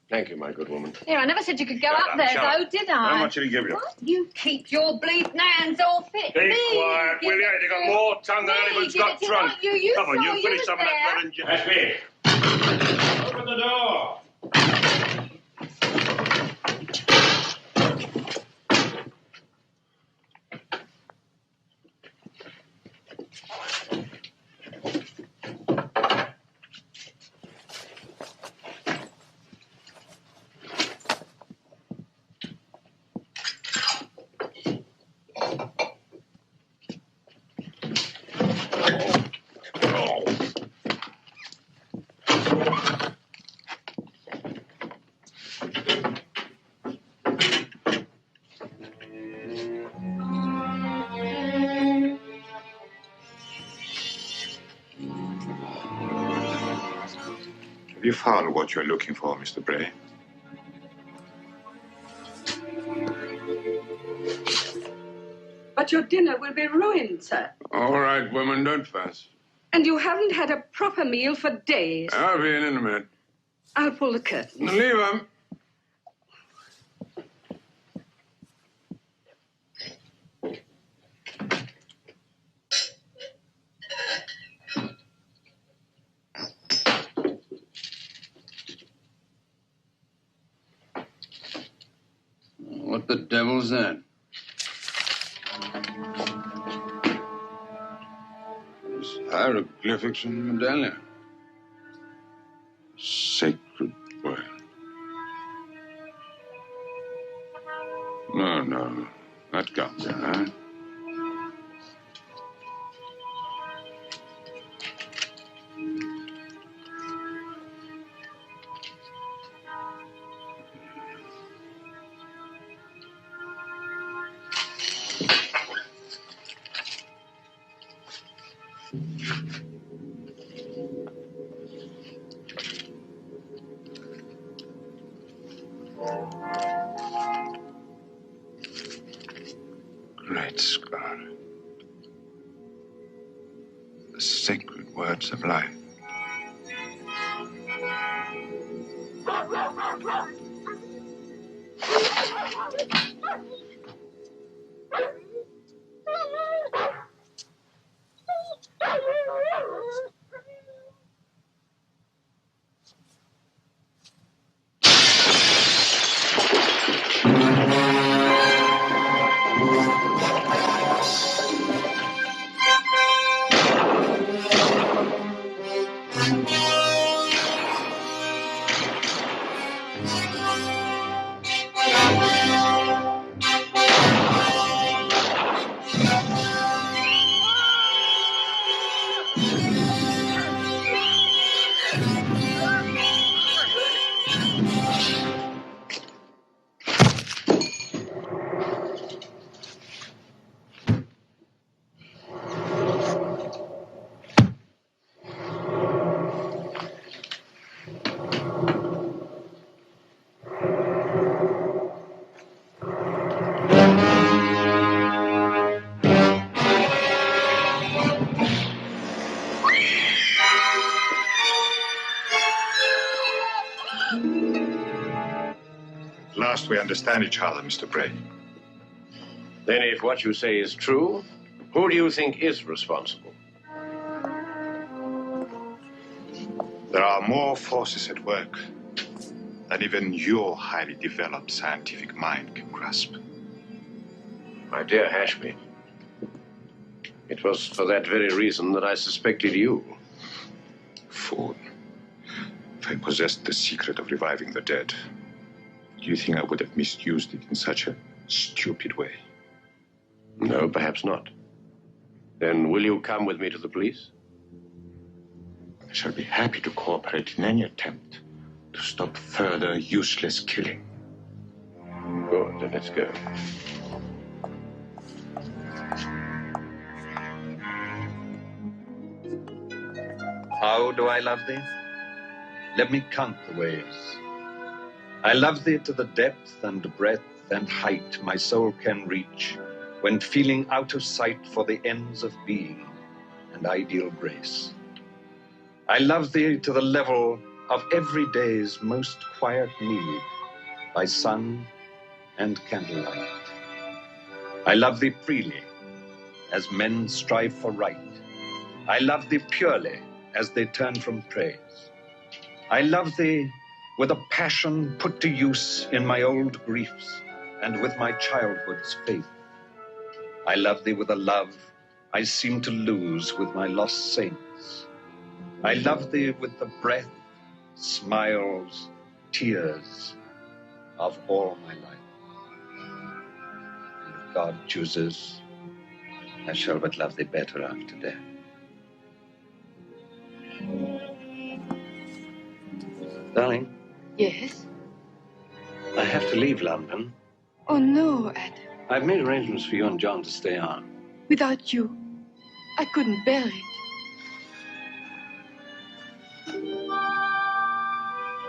Thank you, my good woman. Here, I never said you could go Shut up up, there, shut though, up. did I? How much did he give you? What? You keep your bleeding hands off it. Be quiet, will you? You've got more tongue than Me, anyone's give got it to drunk. what you Come on, saw, you you finish was some of that bread and jam. That's me. Open the door. Have you found what you're looking for, Mr. Bray? But your dinner will be ruined, sir. All right, woman, don't fuss. And you haven't had a proper meal for days. I'll be in a minute. I'll pull the curtain. Leave him. What the devil's that? Hieroglyphics in the medallion. Sacred word. No. That can't be right. Great Scott. The sacred words of life. At last we understand each other, Mr. Bray. Then if what you say is true, who do you think is responsible? There are more forces at work than even your highly developed scientific mind can grasp. My dear Hashby, it was for that very reason that I suspected you. Fool. If I possessed the secret of reviving the dead, do you think I would have misused it in such a stupid way? No, perhaps not. Then will you come with me to the police? I shall be happy to cooperate in any attempt to stop further useless killing. Good, then let's go. How do I love thee? Let me count the ways. I love thee to the depth and breadth and height my soul can reach, when feeling out of sight for the ends of being and ideal grace. I love thee to the level of every day's most quiet need, by sun and candlelight. I love thee freely, as men strive for right. I love thee purely, as they turn from praise. I love thee with a passion put to use in my old griefs and with my childhood's faith. I love thee with a love I seem to lose with my lost saints. I love thee with the breath, smiles, tears of all my life. And if God chooses, I shall but love thee better after death. Darling? Yes? I have to leave London. Oh, no, Adam. I've made arrangements for you and John to stay on. Without you, I couldn't bear it.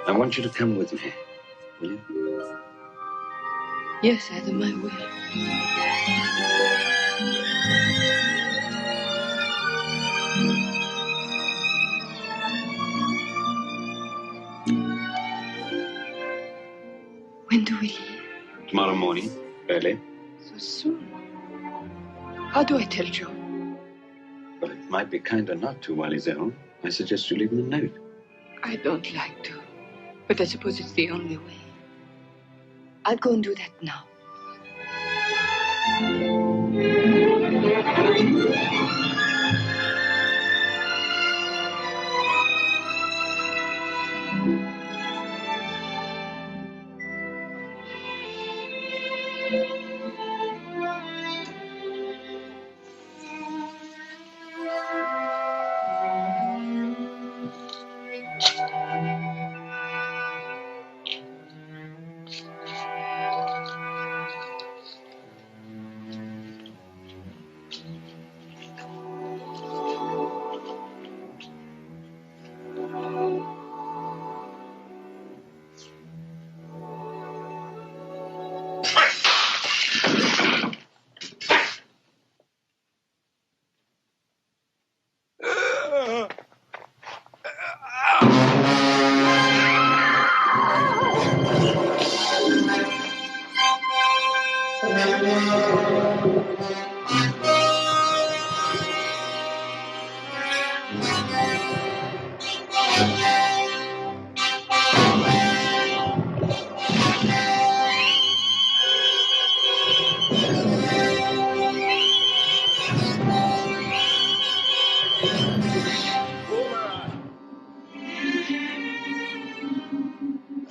I want you to come with me, will you? Yes, Adam, I will. When do we leave? Tomorrow morning, early. So soon? How do I tell Joe? But it might be kinder not to while he's ill. I suggest you leave him a note. I don't like to, but I suppose it's the only way. I'll go and do that now.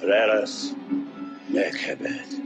Murderous. Merkabet.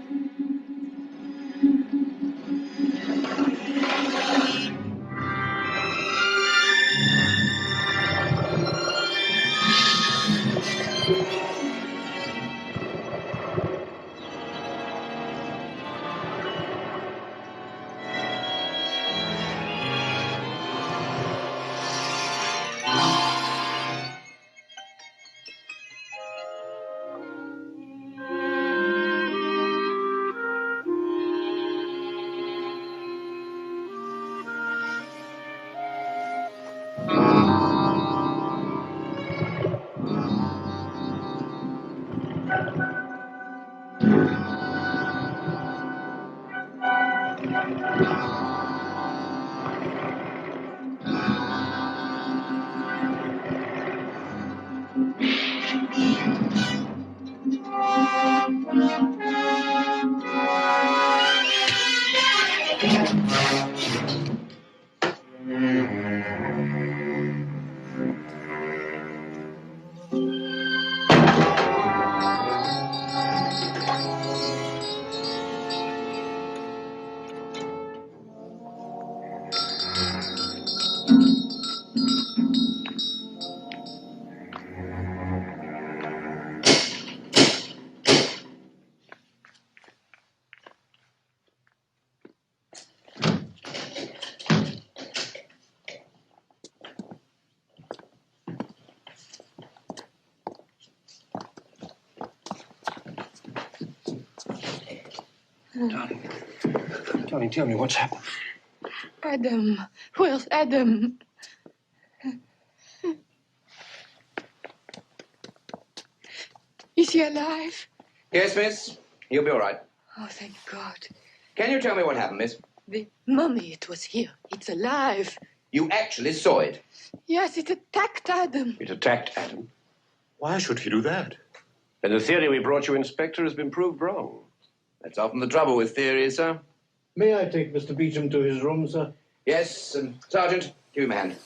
Darling, tell me what's happened. Adam. Where's Adam? Is he alive? Yes, miss. He'll be all right. Oh, thank God. Can you tell me what happened, miss? The mummy, it was here. It's alive. You actually saw it? Yes, it attacked Adam. It attacked Adam. Why should he do that? And the theory we brought you, Inspector, has been proved wrong. That's often the trouble with theories, sir. May I take Mr. Beecham to his room, sir? Yes, Sergeant, give him a hand.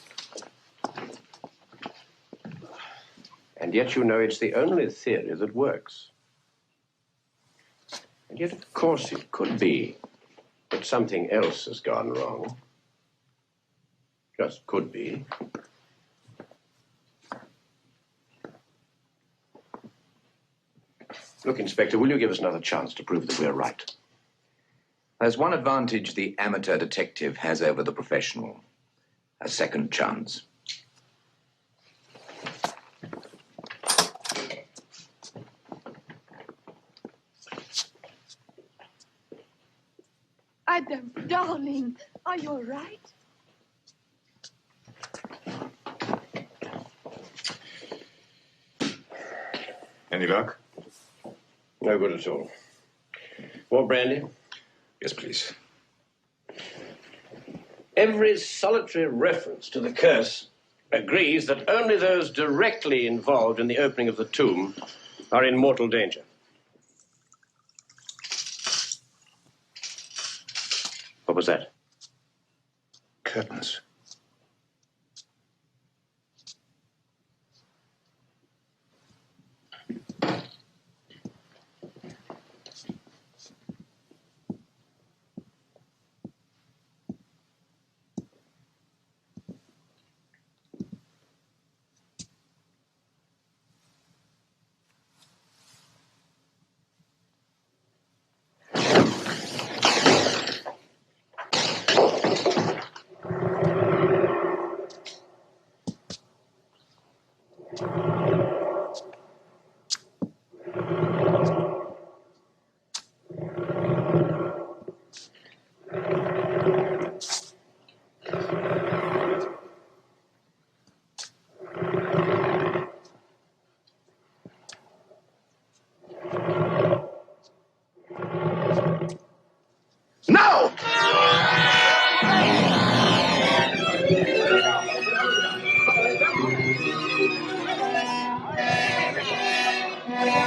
And yet you know it's the only theory that works. And yet, of course, it could be that something else has gone wrong. Just could be. Look, Inspector, will you give us another chance to prove that we're right? There's one advantage the amateur detective has over the professional. A second chance. Adam, darling, are you all right? Any luck? No good at all. More brandy? Yes, please. Every solitary reference to the curse agrees that only those directly involved in the opening of the tomb are in mortal danger. What was that? Curtains.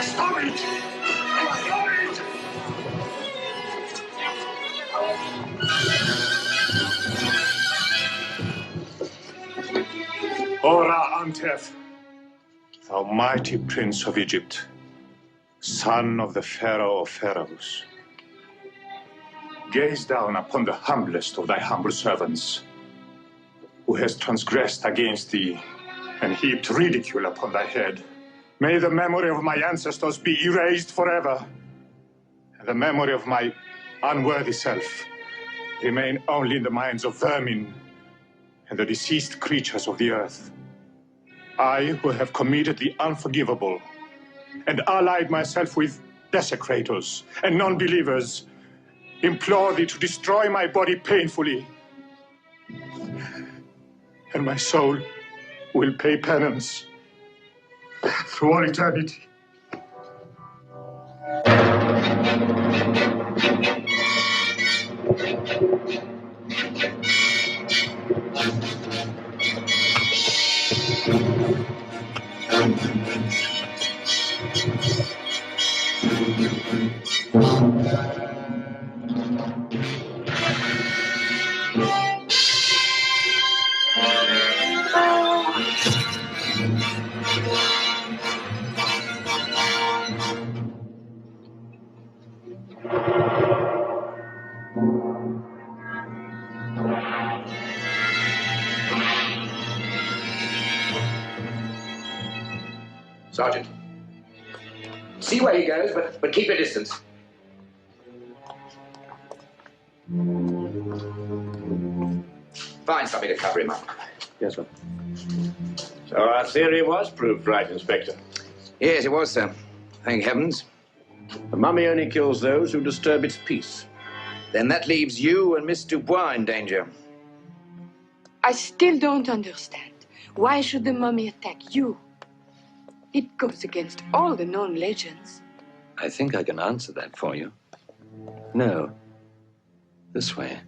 Stop it! Stop it! Ora Antef, thou mighty prince of Egypt, son of the Pharaoh of Pharaohs, gaze down upon the humblest of thy humble servants, who has transgressed against thee and heaped ridicule upon thy head. May the memory of my ancestors be erased forever, and the memory of my unworthy self remain only in the minds of vermin and the deceased creatures of the earth. I, who have committed the unforgivable and allied myself with desecrators and non-believers, implore thee to destroy my body painfully, and my soul will pay penance through all eternity. Sergeant. See where he goes, but keep your distance. Find something to cover him up. Yes, sir. So our theory was proved right, Inspector. Yes, it was, sir. Thank heavens. The mummy only kills those who disturb its peace. Then that leaves you and Miss Dubois in danger. I still don't understand. Why should the mummy attack you? It goes against all the known legends. I think I can answer that for you. No. This way.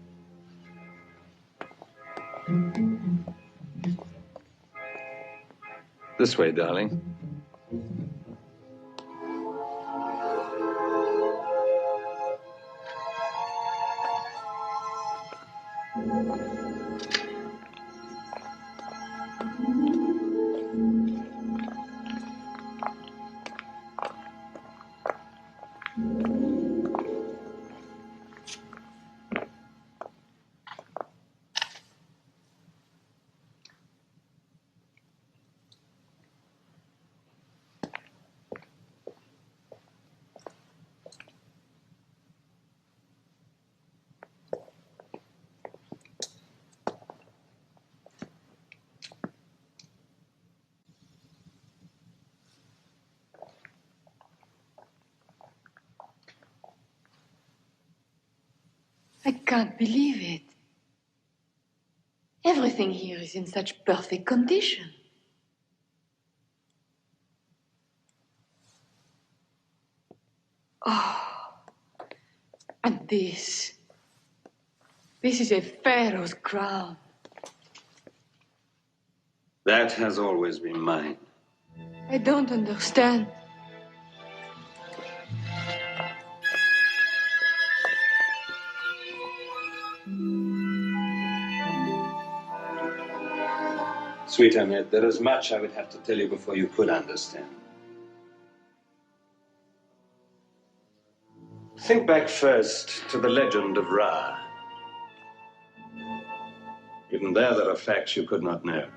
This way, darling. I can't believe it. Everything here is in such perfect condition. Oh, and this. This is a pharaoh's crown. That has always been mine. I don't understand. Sweet Ahmed, there is much I would have to tell you before you could understand. Think back first to the legend of Ra. Even there are facts you could not know.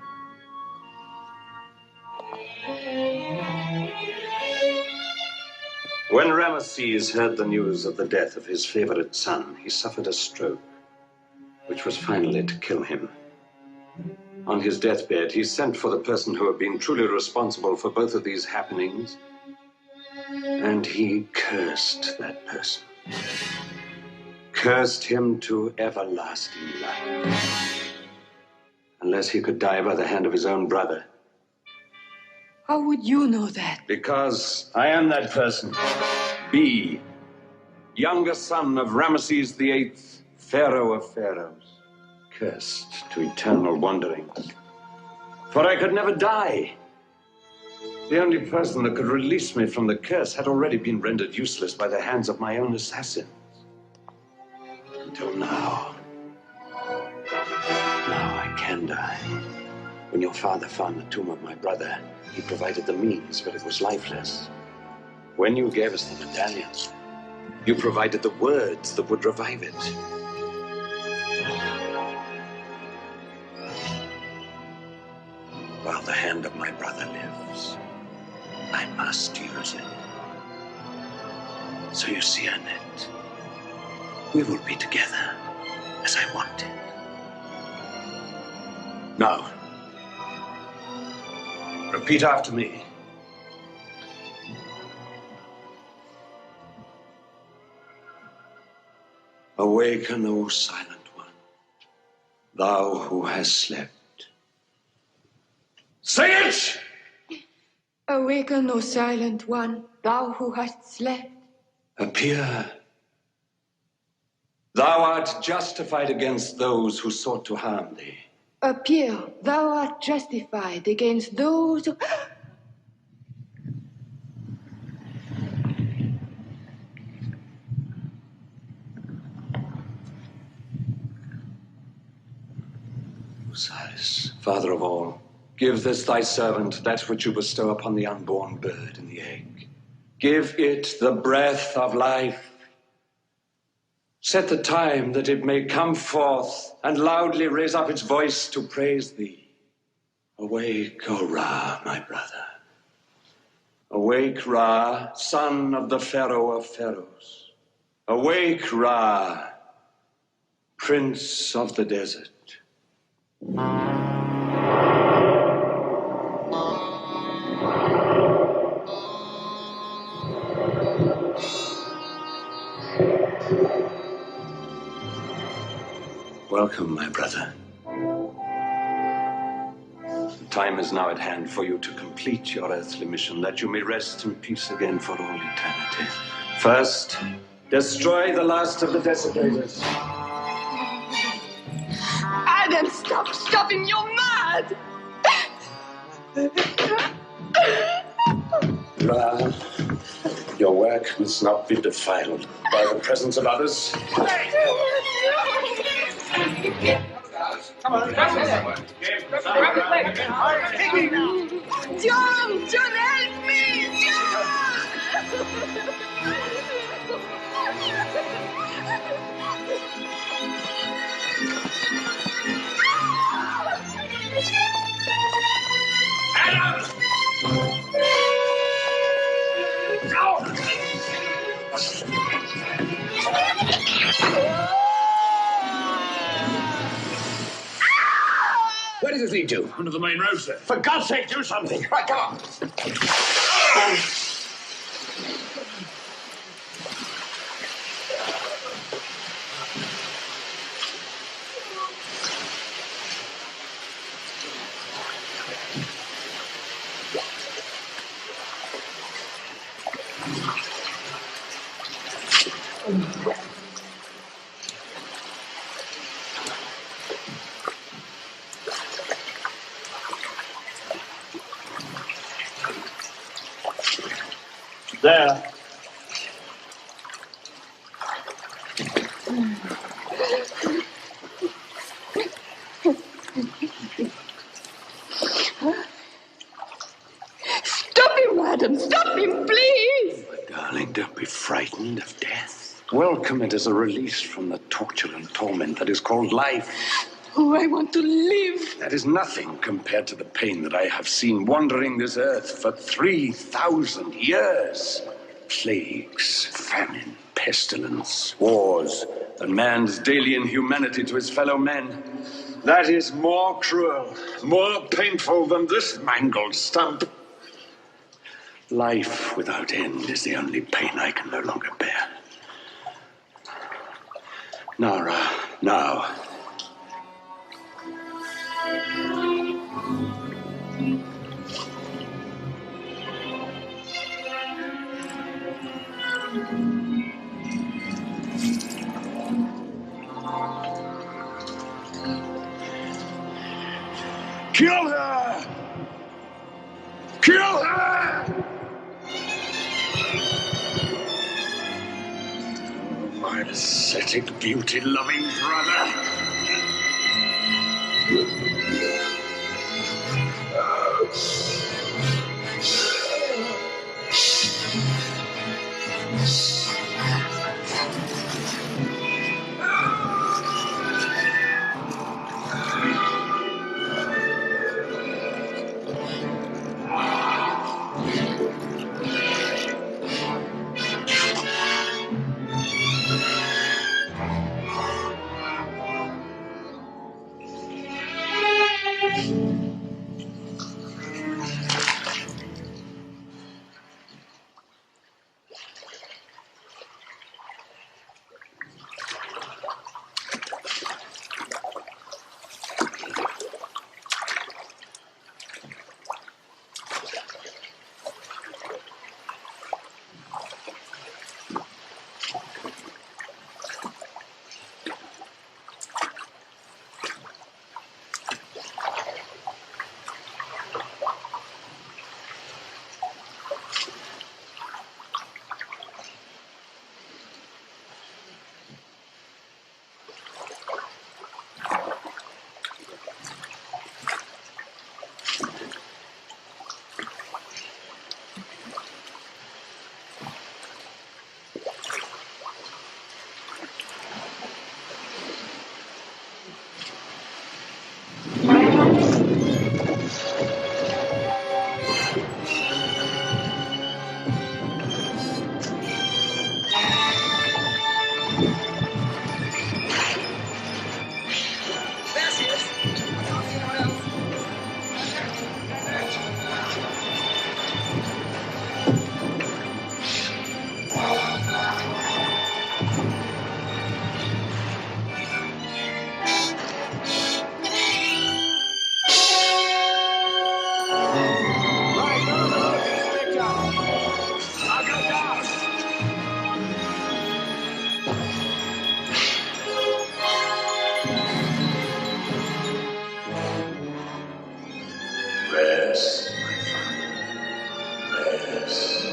When Ramesses heard the news of the death of his favorite son, he suffered a stroke, which was finally to kill him. On his deathbed, he sent for the person who had been truly responsible for both of these happenings, and he cursed that person. Cursed him to everlasting life, unless he could die by the hand of his own brother. How would you know that? Because I am that person. B, younger son of Ramesses VIII, Pharaoh of pharaohs, cursed to eternal wanderings. For I could never die. The only person that could release me from the curse had already been rendered useless by the hands of my own assassins. Until now. Now I can die. When your father found the tomb of my brother, he provided the means, but it was lifeless. When you gave us the medallion, you provided the words that would revive it. While the hand of my brother lives, I must use it. So you see, Annette, we will be together as I wanted. Now, repeat after me. Awaken, O silent one, thou who hast slept. Say it! Awaken, O silent one, thou who hast slept. Appear. Thou art justified against those who sought to harm thee. Appear, thou art justified against those who... Osiris, Father of all, give this thy servant that which you bestow upon the unborn bird in the egg. Give it the breath of life. Set the time that it may come forth and loudly raise up its voice to praise thee. Awake, O Ra, my brother. Awake, Ra, son of the Pharaoh of pharaohs. Awake, Ra, prince of the desert. Welcome, my brother. The time is now at hand for you to complete your earthly mission, that you may rest in peace again for all eternity. First, destroy the last of the desecrators. Adam, stop him, you're mad! Ra, your work must not be defiled by the presence of others. Come on, John, help me! Where does this lead to? Under the main road, sir. For God's sake, do something. Right, come on. There. Stop him, Adam, stop him, please! My darling, don't be frightened of death. Welcome it as a release from the torture and torment that is called life. Oh, I want to live. That is nothing compared to the pain that I have seen wandering this earth for 3,000 years. Plagues, famine, pestilence, wars, and man's daily inhumanity to his fellow men. That is more cruel, more painful than this mangled stump. Life without end is the only pain I can no longer bear. Nara, now. Kill her! Kill her! My ascetic, beauty-loving brother. Rest, my father. Rest.